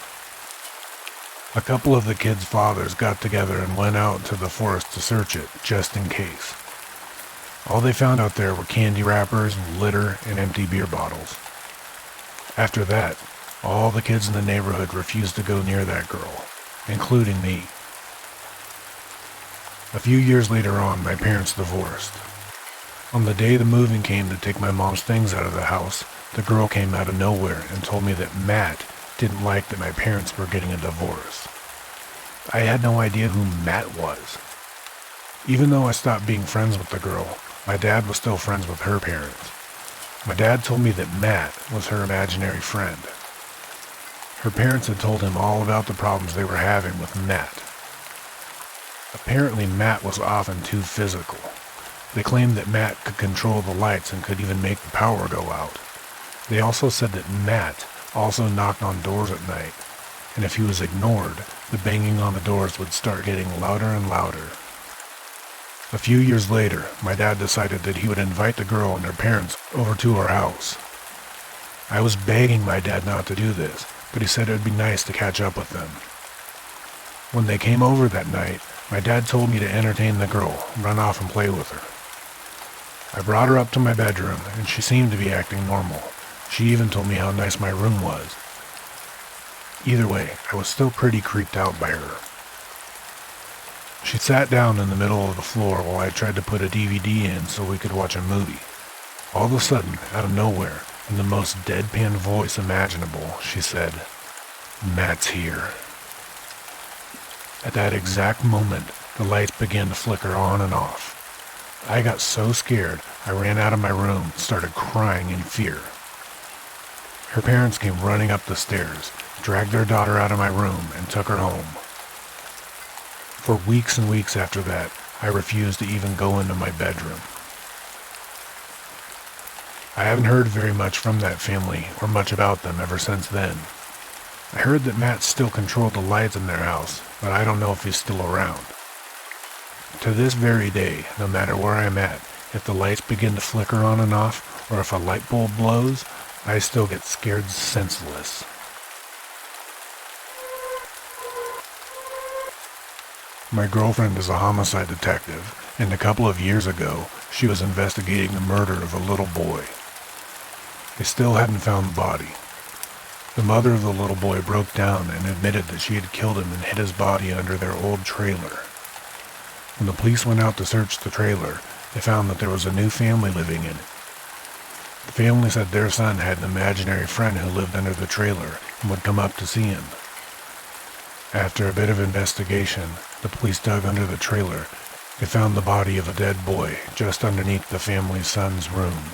A couple of the kids' fathers got together and went out to the forest to search it, just in case. All they found out there were candy wrappers, litter, and empty beer bottles. After that, all the kids in the neighborhood refused to go near that girl, including me. A few years later on, my parents divorced. On the day the moving came to take my mom's things out of the house, the girl came out of nowhere and told me that Matt didn't like that my parents were getting a divorce. I had no idea who Matt was. Even though I stopped being friends with the girl, my dad was still friends with her parents. My dad told me that Matt was her imaginary friend. Her parents had told him all about the problems they were having with Matt. Apparently Matt was often too physical. They claimed that Matt could control the lights and could even make the power go out. They also said that Matt also knocked on doors at night, and if he was ignored, the banging on the doors would start getting louder and louder. A few years later, my dad decided that he would invite the girl and her parents over to our house. I was begging my dad not to do this, but he said it would be nice to catch up with them. When they came over that night, my dad told me to entertain the girl, run off and play with her. I brought her up to my bedroom, and she seemed to be acting normal. She even told me how nice my room was. Either way, I was still pretty creeped out by her. She sat down in the middle of the floor while I tried to put a DVD in so we could watch a movie. All of a sudden, out of nowhere, in the most deadpan voice imaginable, she said, "Matt's here." At that exact moment, the lights began to flicker on and off. I got so scared, I ran out of my room and started crying in fear. Her parents came running up the stairs, dragged their daughter out of my room, and took her home. For weeks and weeks after that, I refused to even go into my bedroom. I haven't heard very much from that family or much about them ever since then. I heard that Matt still controlled the lights in their house, but I don't know if he's still around. To this very day, no matter where I'm at, if the lights begin to flicker on and off, or if a light bulb blows, I still get scared senseless. My girlfriend is a homicide detective, and a couple of years ago, she was investigating the murder of a little boy. They still hadn't found the body. The mother of the little boy broke down and admitted that she had killed him and hid his body under their old trailer. When the police went out to search the trailer, they found that there was a new family living in it. The family said their son had an imaginary friend who lived under the trailer and would come up to see him. After a bit of investigation, the police dug under the trailer. They found the body of a dead boy just underneath the family's son's room.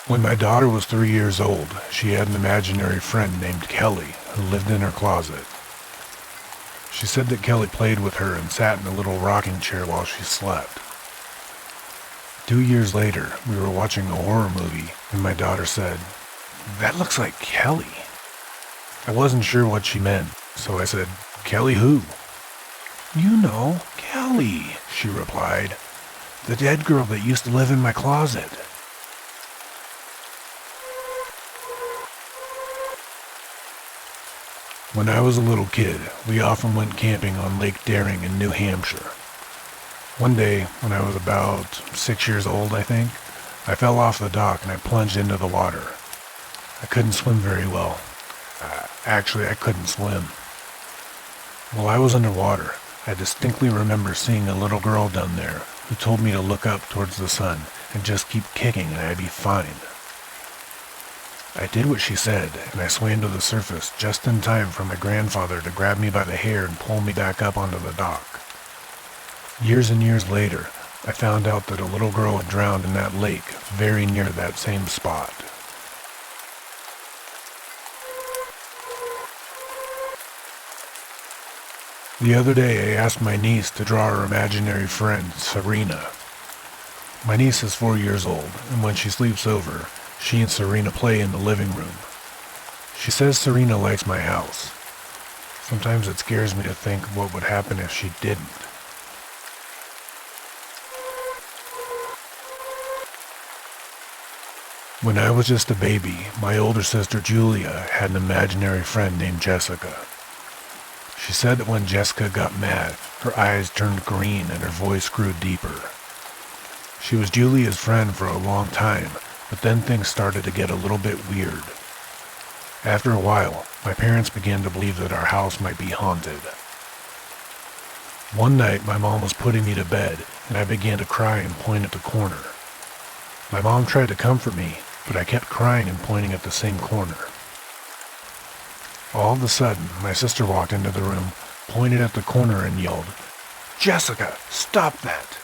When my daughter was 3 years old, she had an imaginary friend named Kelly who lived in her closet. She said that Kelly played with her and sat in a little rocking chair while she slept. 2 years later, we were watching a horror movie, and my daughter said, "That looks like Kelly." I wasn't sure what she meant, so I said, "Kelly who?" "You know, Kelly," she replied. "The dead girl that used to live in my closet." When I was a little kid, we often went camping on Lake Daring in New Hampshire. One day, when I was about 6 years old, I think, I fell off the dock and I plunged into the water. I couldn't swim very well. Actually, I couldn't swim. While I was underwater, I distinctly remember seeing a little girl down there who told me to look up towards the sun and just keep kicking and I'd be fine. I did what she said, and I swam to the surface just in time for my grandfather to grab me by the hair and pull me back up onto the dock. Years and years later, I found out that a little girl had drowned in that lake very near that same spot. The other day, I asked my niece to draw her imaginary friend, Serena. My niece is 4 years old, and when she sleeps over, she and Serena play in the living room. She says Serena likes my house. Sometimes it scares me to think what would happen if she didn't. When I was just a baby, my older sister Julia had an imaginary friend named Jessica. She said that when Jessica got mad, her eyes turned green and her voice grew deeper. She was Julia's friend for a long time, but then things started to get a little bit weird. After a while, my parents began to believe that our house might be haunted. One night, my mom was putting me to bed, and I began to cry and point at the corner. My mom tried to comfort me, but I kept crying and pointing at the same corner. All of a sudden, my sister walked into the room, pointed at the corner and yelled, "Jessica, stop that!"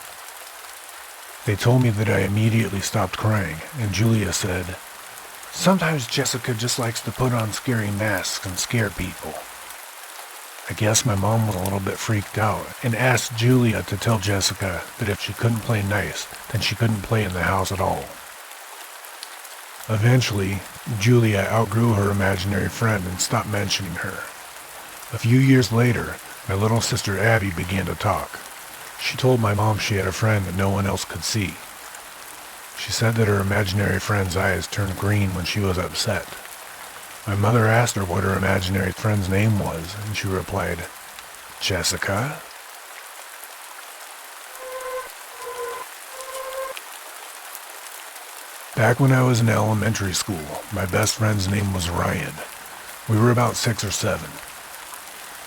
They told me that I immediately stopped crying, and Julia said, "Sometimes Jessica just likes to put on scary masks and scare people." I guess my mom was a little bit freaked out and asked Julia to tell Jessica that if she couldn't play nice, then she couldn't play in the house at all. Eventually, Julia outgrew her imaginary friend and stopped mentioning her. A few years later, my little sister Abby began to talk. She told my mom she had a friend that no one else could see. She said that her imaginary friend's eyes turned green when she was upset. My mother asked her what her imaginary friend's name was, and she replied, Jessica? Back when I was in elementary school, my best friend's name was Ryan. We were about 6 or 7.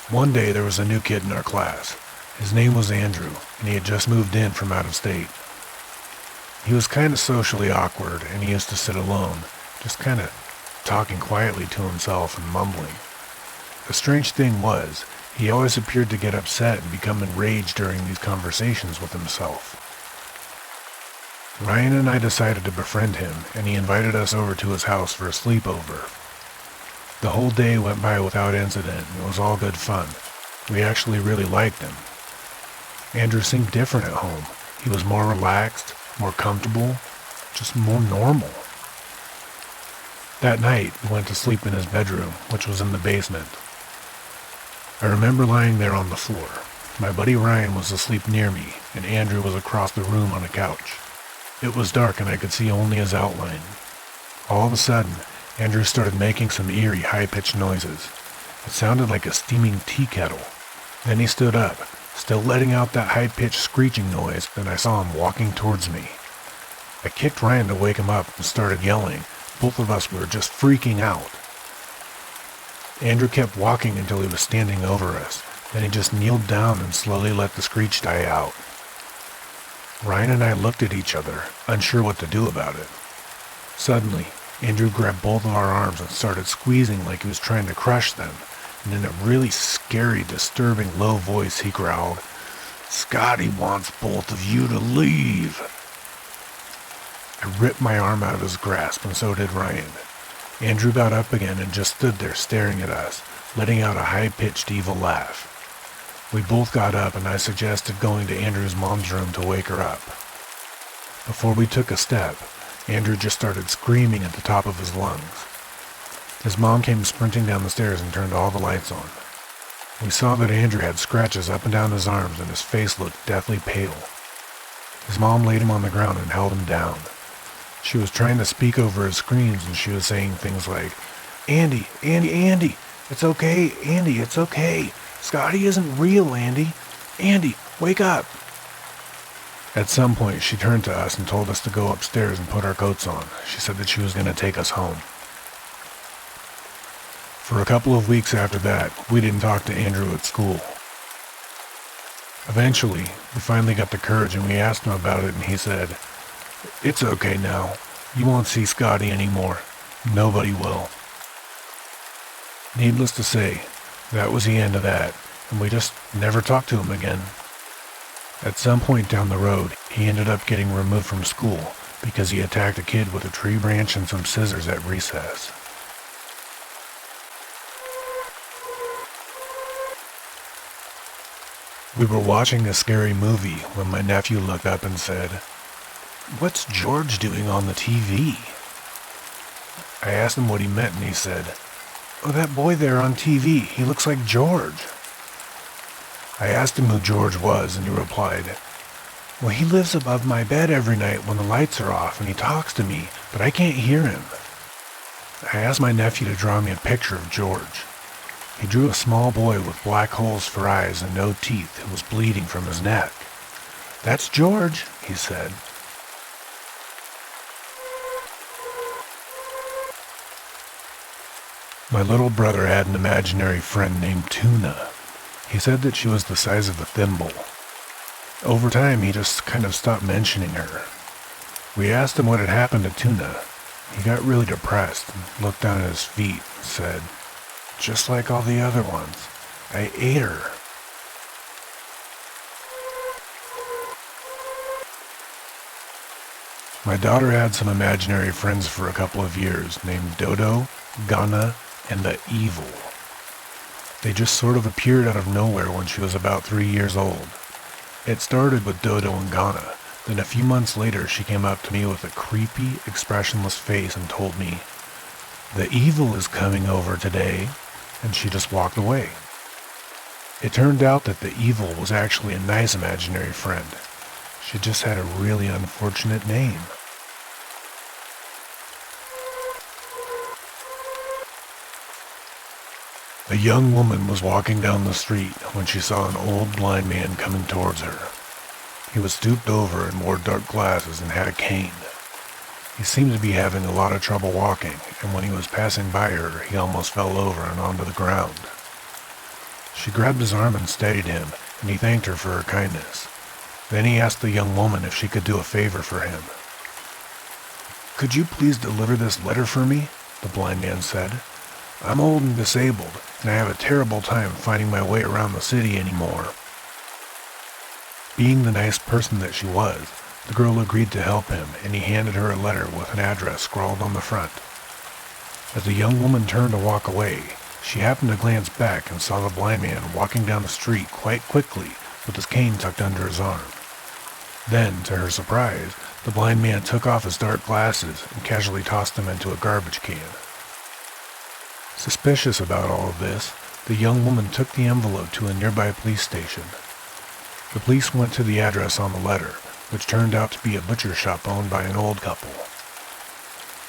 One day there was a new kid in our class. His name was Andrew, and he had just moved in from out of state. He was kind of socially awkward, and he used to sit alone, just kind of talking quietly to himself and mumbling. The strange thing was, he always appeared to get upset and become enraged during these conversations with himself. Ryan and I decided to befriend him, and he invited us over to his house for a sleepover. The whole day went by without incident, and it was all good fun. We actually really liked him. Andrew seemed different at home. He was more relaxed, more comfortable, just more normal. That night, we went to sleep in his bedroom, which was in the basement. I remember lying there on the floor. My buddy Ryan was asleep near me, and Andrew was across the room on a couch. It was dark and I could see only his outline. All of a sudden, Andrew started making some eerie, high-pitched noises. It sounded like a steaming tea kettle. Then he stood up, still letting out that high-pitched screeching noise, and I saw him walking towards me. I kicked Ryan to wake him up and started yelling. Both of us were just freaking out. Andrew kept walking until he was standing over us. Then he just kneeled down and slowly let the screech die out. Ryan and I looked at each other, unsure what to do about it. Suddenly, Andrew grabbed both of our arms and started squeezing like he was trying to crush them, and in a really scary, disturbing low voice he growled, "Scotty wants both of you to leave." I ripped my arm out of his grasp, and so did Ryan. Andrew got up again and just stood there staring at us, letting out a high-pitched evil laugh. We both got up, and I suggested going to Andrew's mom's room to wake her up. Before we took a step, Andrew just started screaming at the top of his lungs. His mom came sprinting down the stairs and turned all the lights on. We saw that Andrew had scratches up and down his arms, and his face looked deathly pale. His mom laid him on the ground and held him down. She was trying to speak over his screams, and she was saying things like, "Andy, Andy, Andy, it's okay, Andy, it's okay. Scotty isn't real, Andy. Andy, wake up." At some point, she turned to us and told us to go upstairs and put our coats on. She said that she was going to take us home. For a couple of weeks after that, we didn't talk to Andrew at school. Eventually, we finally got the courage and we asked him about it, and he said, "It's okay now. You won't see Scotty anymore. Nobody will." Needless to say, that was the end of that, and we just never talked to him again. At some point down the road, he ended up getting removed from school because he attacked a kid with a tree branch and some scissors at recess. We were watching a scary movie when my nephew looked up and said, "What's George doing on the TV?" I asked him what he meant, and he said, "Oh, that boy there on TV, he looks like George." I asked him who George was, and he replied, "Well, he lives above my bed every night when the lights are off, and he talks to me, but I can't hear him." I asked my nephew to draw me a picture of George. He drew a small boy with black holes for eyes and no teeth who was bleeding from his neck. "That's George," he said. My little brother had an imaginary friend named Tuna. He said that she was the size of a thimble. Over time, he just kind of stopped mentioning her. We asked him what had happened to Tuna. He got really depressed and looked down at his feet and said, "Just like all the other ones, I ate her." My daughter had some imaginary friends for a couple of years named Dodo, Ghana, and the Evil. They just sort of appeared out of nowhere when she was about 3 years old. It started with Dodo and Ghana. Then a few months later, she came up to me with a creepy, expressionless face and told me, "The Evil is coming over today," and she just walked away. It turned out that the Evil was actually a nice imaginary friend. She just had a really unfortunate name. A A young woman was walking down the street when she saw an old blind man coming towards her. He was stooped over and wore dark glasses and had a cane. He seemed to be having a lot of trouble walking, and when he was passing by her, he almost fell over and onto the ground. She grabbed his arm and steadied him, and he thanked her for her kindness. Then he asked the young woman if she could do a favor for him. "Could you please deliver this letter for me?" the blind man said. "I'm old and disabled, and I have a terrible time finding my way around the city anymore." Being the nice person that she was, the girl agreed to help him, and he handed her a letter with an address scrawled on the front. As the young woman turned to walk away, she happened to glance back and saw the blind man walking down the street quite quickly with his cane tucked under his arm. Then, to her surprise, the blind man took off his dark glasses and casually tossed them into a garbage can. Suspicious about all of this, the young woman took the envelope to a nearby police station. The police went to the address on the letter, which turned out to be a butcher shop owned by an old couple.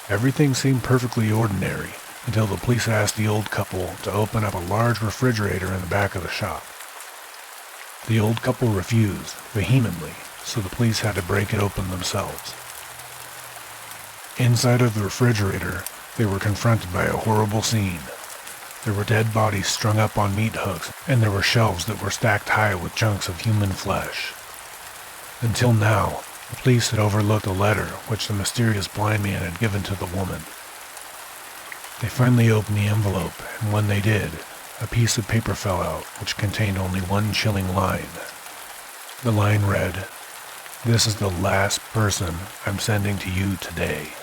Everything seemed perfectly ordinary until the police asked the old couple to open up a large refrigerator in the back of the shop. The old couple refused, vehemently, so the police had to break it open themselves. Inside of the refrigerator, they were confronted by a horrible scene. There were dead bodies strung up on meat hooks, and there were shelves that were stacked high with chunks of human flesh. Until now, the police had overlooked a letter which the mysterious blind man had given to the woman. They finally opened the envelope, and when they did, a piece of paper fell out which contained only one chilling line. The line read, "This is the last person I'm sending to you today."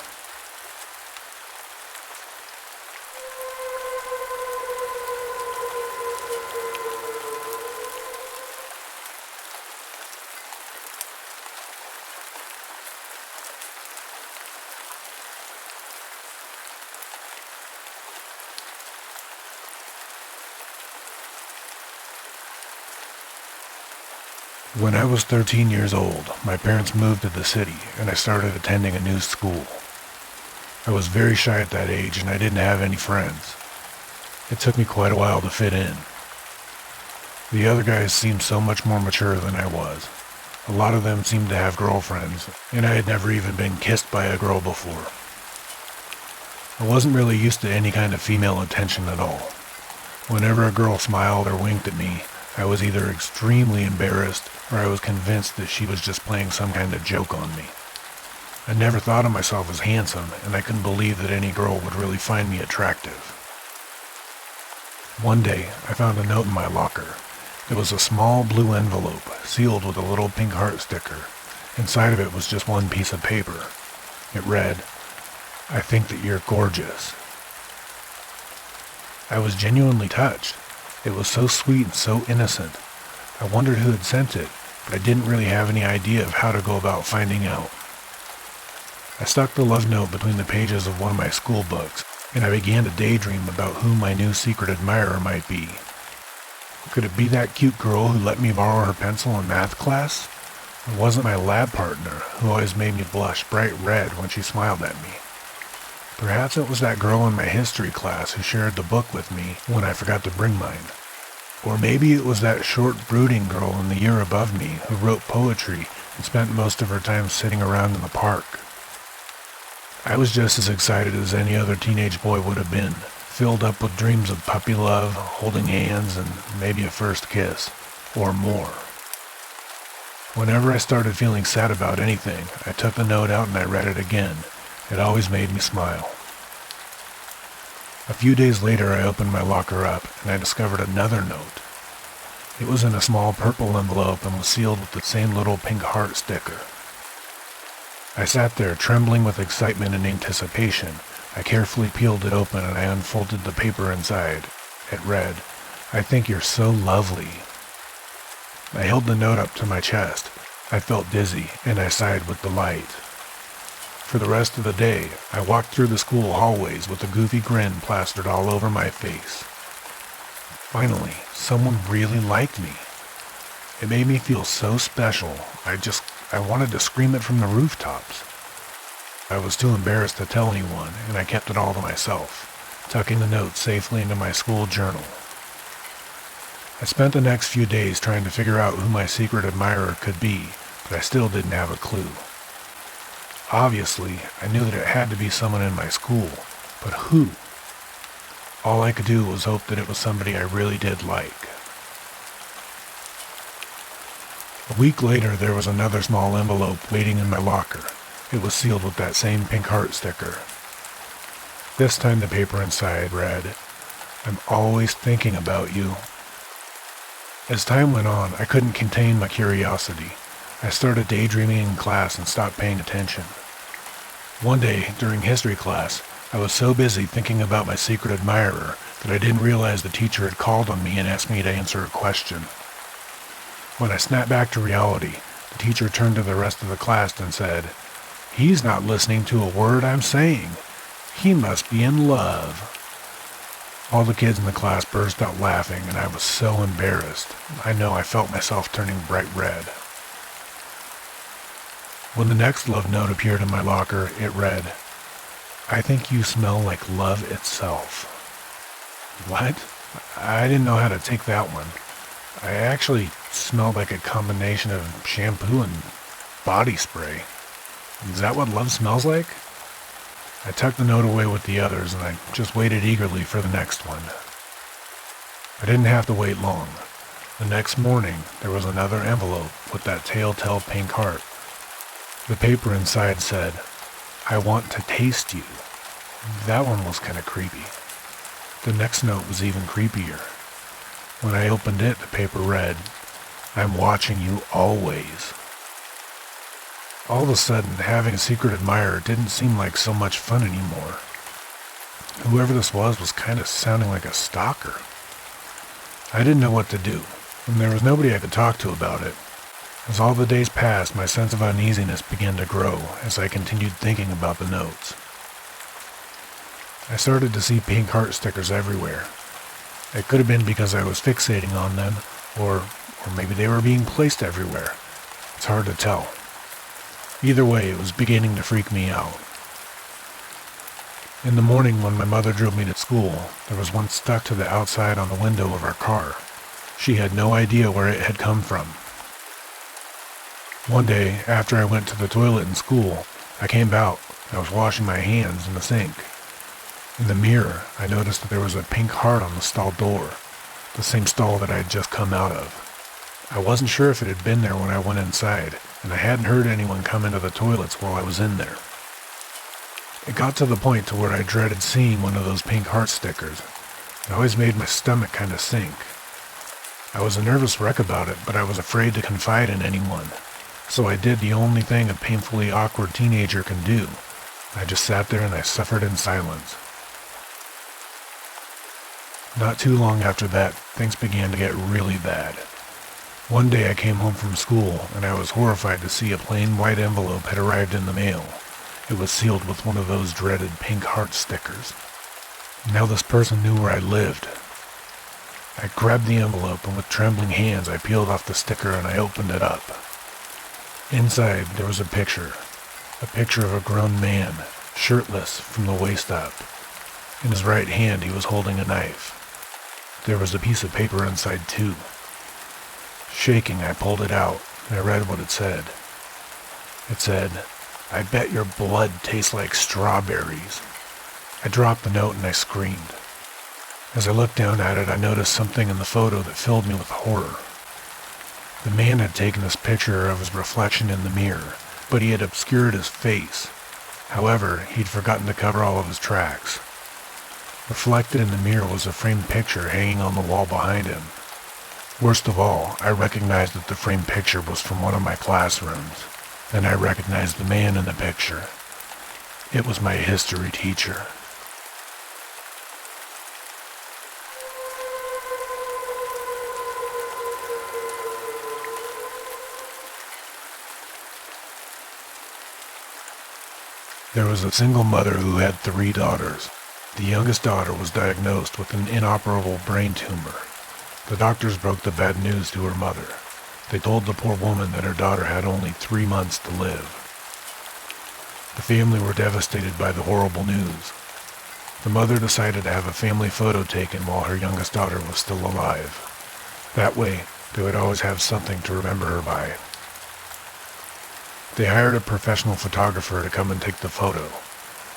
When I was 13 years old, my parents moved to the city, and I started attending a new school. I was very shy at that age, and I didn't have any friends. It took me quite a while to fit in. The other guys seemed so much more mature than I was. A lot of them seemed to have girlfriends, and I had never even been kissed by a girl before. I wasn't really used to any kind of female attention at all. Whenever a girl smiled or winked at me, I was either extremely embarrassed or I was convinced that she was just playing some kind of joke on me. I never thought of myself as handsome, and I couldn't believe that any girl would really find me attractive. One day, I found a note in my locker. It was a small blue envelope, sealed with a little pink heart sticker. Inside of it was just one piece of paper. It read, "I think that you're gorgeous." I was genuinely touched. It was so sweet and so innocent. I wondered who had sent it, but I didn't really have any idea of how to go about finding out. I stuck the love note between the pages of one of my school books, and I began to daydream about who my new secret admirer might be. Could it be that cute girl who let me borrow her pencil in math class? Or was it my lab partner who always made me blush bright red when she smiled at me? Perhaps it was that girl in my history class who shared the book with me when I forgot to bring mine. Or maybe it was that short, brooding girl in the year above me who wrote poetry and spent most of her time sitting around in the park. I was just as excited as any other teenage boy would have been, filled up with dreams of puppy love, holding hands, and maybe a first kiss, or more. Whenever I started feeling sad about anything, I took the note out and I read it again. It always made me smile. A few days later, I opened my locker up, and I discovered another note. It was in a small purple envelope and was sealed with the same little pink heart sticker. I sat there, trembling with excitement and anticipation. I carefully peeled it open, and I unfolded the paper inside. It read, "I think you're so lovely." I held the note up to my chest. I felt dizzy, and I sighed with delight. For the rest of the day, I walked through the school hallways with a goofy grin plastered all over my face. Finally, someone really liked me. It made me feel so special, I wanted to scream it from the rooftops. I was too embarrassed to tell anyone, and I kept it all to myself, tucking the note safely into my school journal. I spent the next few days trying to figure out who my secret admirer could be, but I still didn't have a clue. Obviously, I knew that it had to be someone in my school, but who? All I could do was hope that it was somebody I really did like. A week later, there was another small envelope waiting in my locker. It was sealed with that same pink heart sticker. This time the paper inside read, "I'm always thinking about you." As time went on, I couldn't contain my curiosity. I started daydreaming in class and stopped paying attention. One day, during history class, I was so busy thinking about my secret admirer that I didn't realize the teacher had called on me and asked me to answer a question. When I snapped back to reality, the teacher turned to the rest of the class and said, "He's not listening to a word I'm saying. He must be in love." All the kids in the class burst out laughing, and I was so embarrassed. I know I felt myself turning bright red. When the next love note appeared in my locker, it read, "I think you smell like love itself." What? I didn't know how to take that one. I actually smelled like a combination of shampoo and body spray. Is that what love smells like? I tucked the note away with the others, and I just waited eagerly for the next one. I didn't have to wait long. The next morning, there was another envelope with that telltale pink heart. The paper inside said, "I want to taste you." That one was kind of creepy. The next note was even creepier. When I opened it, the paper read, "I'm watching you always." All of a sudden, having a secret admirer didn't seem like so much fun anymore. Whoever this was kind of sounding like a stalker. I didn't know what to do, and there was nobody I could talk to about it. As all the days passed, my sense of uneasiness began to grow as I continued thinking about the notes. I started to see pink heart stickers everywhere. It could have been because I was fixating on them, or maybe they were being placed everywhere. It's hard to tell. Either way, it was beginning to freak me out. In the morning when my mother drove me to school, there was one stuck to the outside on the window of our car. She had no idea where it had come from. One day, after I went to the toilet in school, I came out. I was washing my hands in the sink. In the mirror, I noticed that there was a pink heart on the stall door, the same stall that I had just come out of. I wasn't sure if it had been there when I went inside, and I hadn't heard anyone come into the toilets while I was in there. It got to the point to where I dreaded seeing one of those pink heart stickers. It always made my stomach kind of sink. I was a nervous wreck about it, but I was afraid to confide in anyone. So I did the only thing a painfully awkward teenager can do. I just sat there and I suffered in silence. Not too long after that, things began to get really bad. One day I came home from school, and I was horrified to see a plain white envelope had arrived in the mail. It was sealed with one of those dreaded pink heart stickers. Now this person knew where I lived. I grabbed the envelope, and with trembling hands I peeled off the sticker and I opened it up. Inside there was a picture of a grown man, shirtless from the waist up. In his right hand he was holding a knife. There was a piece of paper inside too. Shaking, I pulled it out, and I read what it said. It said, "I bet your blood tastes like strawberries." I dropped the note and I screamed. As I looked down at it, I noticed something in the photo that filled me with horror. The man had taken this picture of his reflection in the mirror, but he had obscured his face. However, he'd forgotten to cover all of his tracks. Reflected in the mirror was a framed picture hanging on the wall behind him. Worst of all, I recognized that the framed picture was from one of my classrooms. Then I recognized the man in the picture. It was my history teacher. There was a single mother who had 3 daughters. The youngest daughter was diagnosed with an inoperable brain tumor. The doctors broke the bad news to her mother. They told the poor woman that her daughter had only 3 months to live. The family were devastated by the horrible news. The mother decided to have a family photo taken while her youngest daughter was still alive. That way, they would always have something to remember her by. They hired a professional photographer to come and take the photo.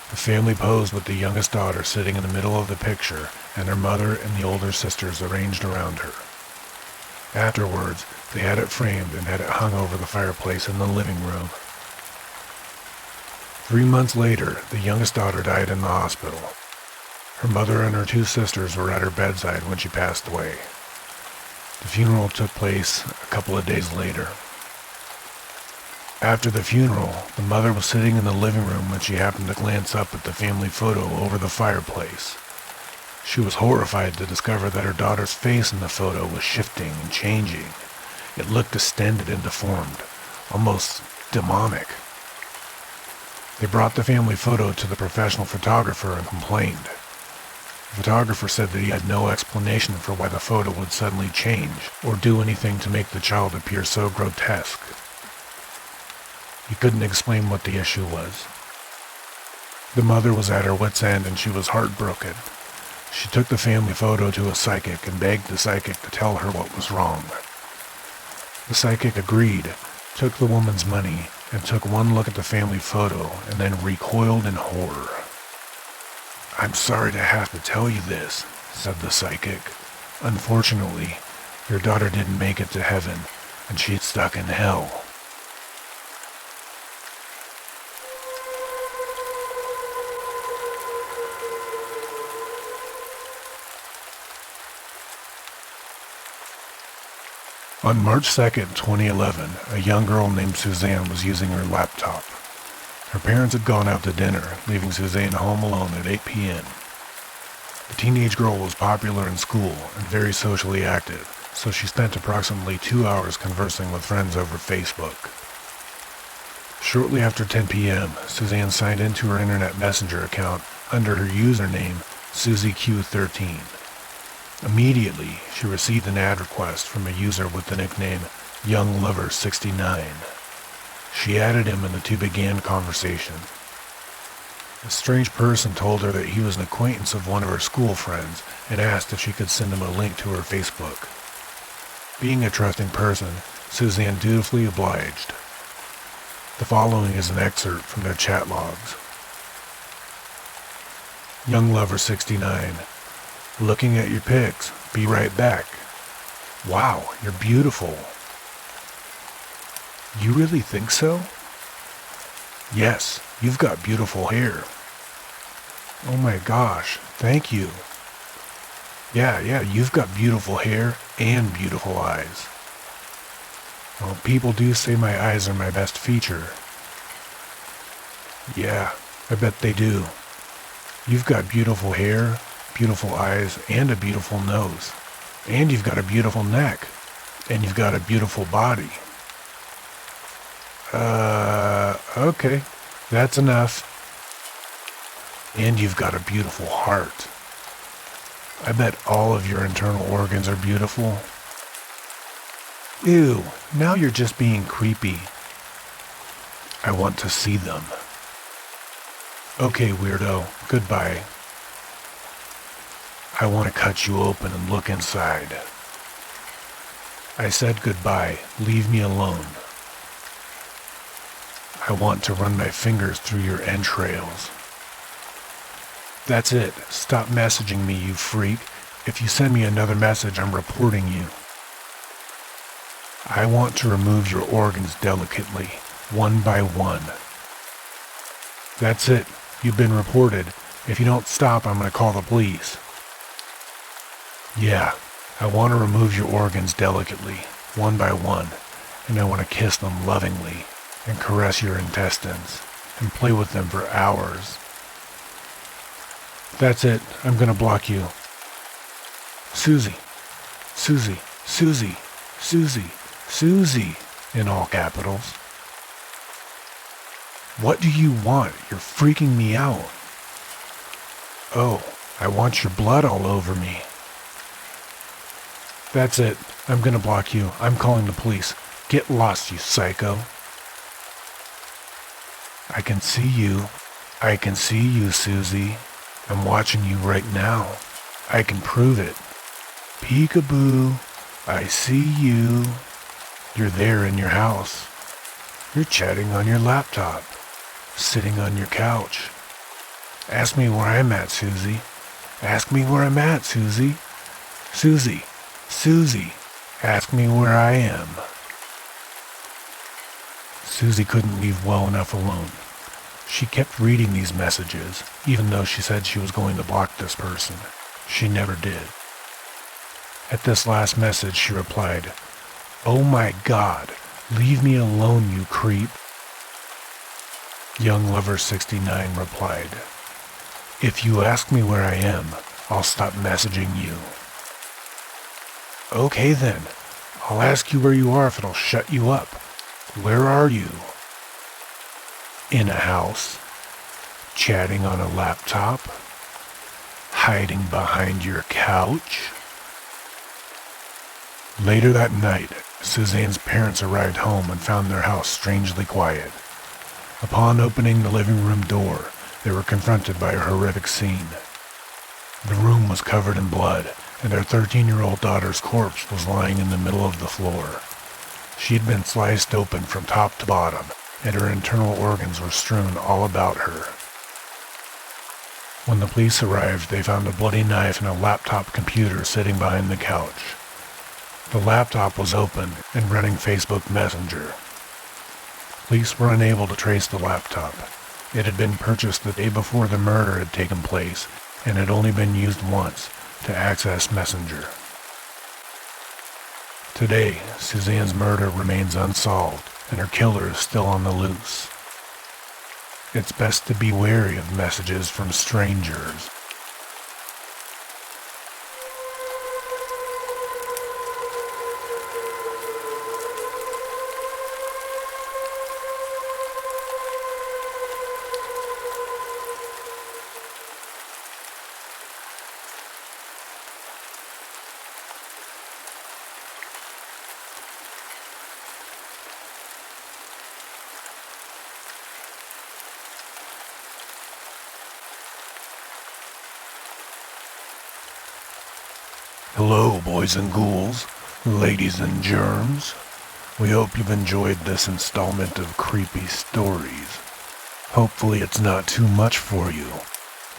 The family posed with the youngest daughter sitting in the middle of the picture and her mother and the older sisters arranged around her. Afterwards, they had it framed and had it hung over the fireplace in the living room. 3 months later, the youngest daughter died in the hospital. Her mother and her 2 sisters were at her bedside when she passed away. The funeral took place a couple of days later. After the funeral, the mother was sitting in the living room when she happened to glance up at the family photo over the fireplace. She was horrified to discover that her daughter's face in the photo was shifting and changing. It looked distended and deformed, almost demonic. They brought the family photo to the professional photographer and complained. The photographer said that he had no explanation for why the photo would suddenly change or do anything to make the child appear so grotesque. He couldn't explain what the issue was. The mother was at her wit's end and she was heartbroken. She took the family photo to a psychic and begged the psychic to tell her what was wrong. The psychic agreed, took the woman's money, and took one look at the family photo and then recoiled in horror. "I'm sorry to have to tell you this," said the psychic. "Unfortunately, your daughter didn't make it to heaven, and she's stuck in hell." On March 2nd, 2011, a young girl named Suzanne was using her laptop. Her parents had gone out to dinner, leaving Suzanne home alone at 8 p.m. The teenage girl was popular in school and very socially active, so she spent approximately 2 hours conversing with friends over Facebook. Shortly after 10 p.m., Suzanne signed into her internet messenger account under her username SusieQ13. Immediately, she received an ad request from a user with the nickname YoungLover69. She added him and the two began conversation. A strange person told her that he was an acquaintance of one of her school friends and asked if she could send him a link to her Facebook. Being a trusting person, Suzanne dutifully obliged. The following is an excerpt from their chat logs. YoungLover69. Looking at your pics. Be right back. Wow, you're beautiful. You really think so? Yes, you've got beautiful hair. Oh my gosh, thank you. Yeah, you've got beautiful hair and beautiful eyes. Well, people do say my eyes are my best feature. Yeah, I bet they do. You've got beautiful hair, beautiful eyes, and a beautiful nose. And you've got a beautiful neck. And you've got a beautiful body. Okay, that's enough. And you've got a beautiful heart. I bet all of your internal organs are beautiful. Ew, now you're just being creepy. I want to see them. Okay, weirdo, goodbye. I want to cut you open and look inside. I said goodbye, leave me alone. I want to run my fingers through your entrails. That's it, stop messaging me, you freak. If you send me another message, I'm reporting you. I want to remove your organs delicately, one by one. That's it, you've been reported. If you don't stop, I'm going to call the police. Yeah, I want to remove your organs delicately, one by one, and I want to kiss them lovingly, and caress your intestines, and play with them for hours. That's it, I'm going to block you. Susie, Susie, Susie, Susie, Susie, in all capitals. What do you want? You're freaking me out. Oh, I want your blood all over me. That's it. I'm gonna block you. I'm calling the police. Get lost, you psycho. I can see you. I can see you, Susie. I'm watching you right now. I can prove it. Peekaboo. I see you. You're there in your house. You're chatting on your laptop, sitting on your couch. Ask me where I'm at, Susie. Ask me where I'm at, Susie. Susie, Susie, ask me where I am. Susie couldn't leave well enough alone. She kept reading these messages, even though she said she was going to block this person. She never did. At this last message, she replied, "Oh my God, leave me alone, you creep." Young Lover 69 replied, "If you ask me where I am, I'll stop messaging you." Okay then, I'll ask you where you are if it'll shut you up. Where are you? In a house? Chatting on a laptop? Hiding behind your couch? Later that night, Suzanne's parents arrived home and found their house strangely quiet. Upon opening the living room door, they were confronted by a horrific scene. The room was covered in blood, and their 13-year-old daughter's corpse was lying in the middle of the floor. She had been sliced open from top to bottom, and her internal organs were strewn all about her. When the police arrived, they found a bloody knife and a laptop computer sitting behind the couch. The laptop was open and running Facebook Messenger. Police were unable to trace the laptop. It had been purchased the day before the murder had taken place and had only been used once to access Messenger. Today, Suzanne's murder remains unsolved and her killer is still on the loose. It's best to be wary of messages from strangers. Hello, boys and ghouls, ladies and germs. We hope you've enjoyed this installment of Creepy Stories. Hopefully it's not too much for you.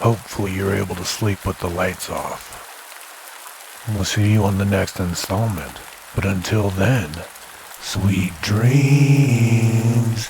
Hopefully you're able to sleep with the lights off. We'll see you on the next installment. But until then, sweet dreams.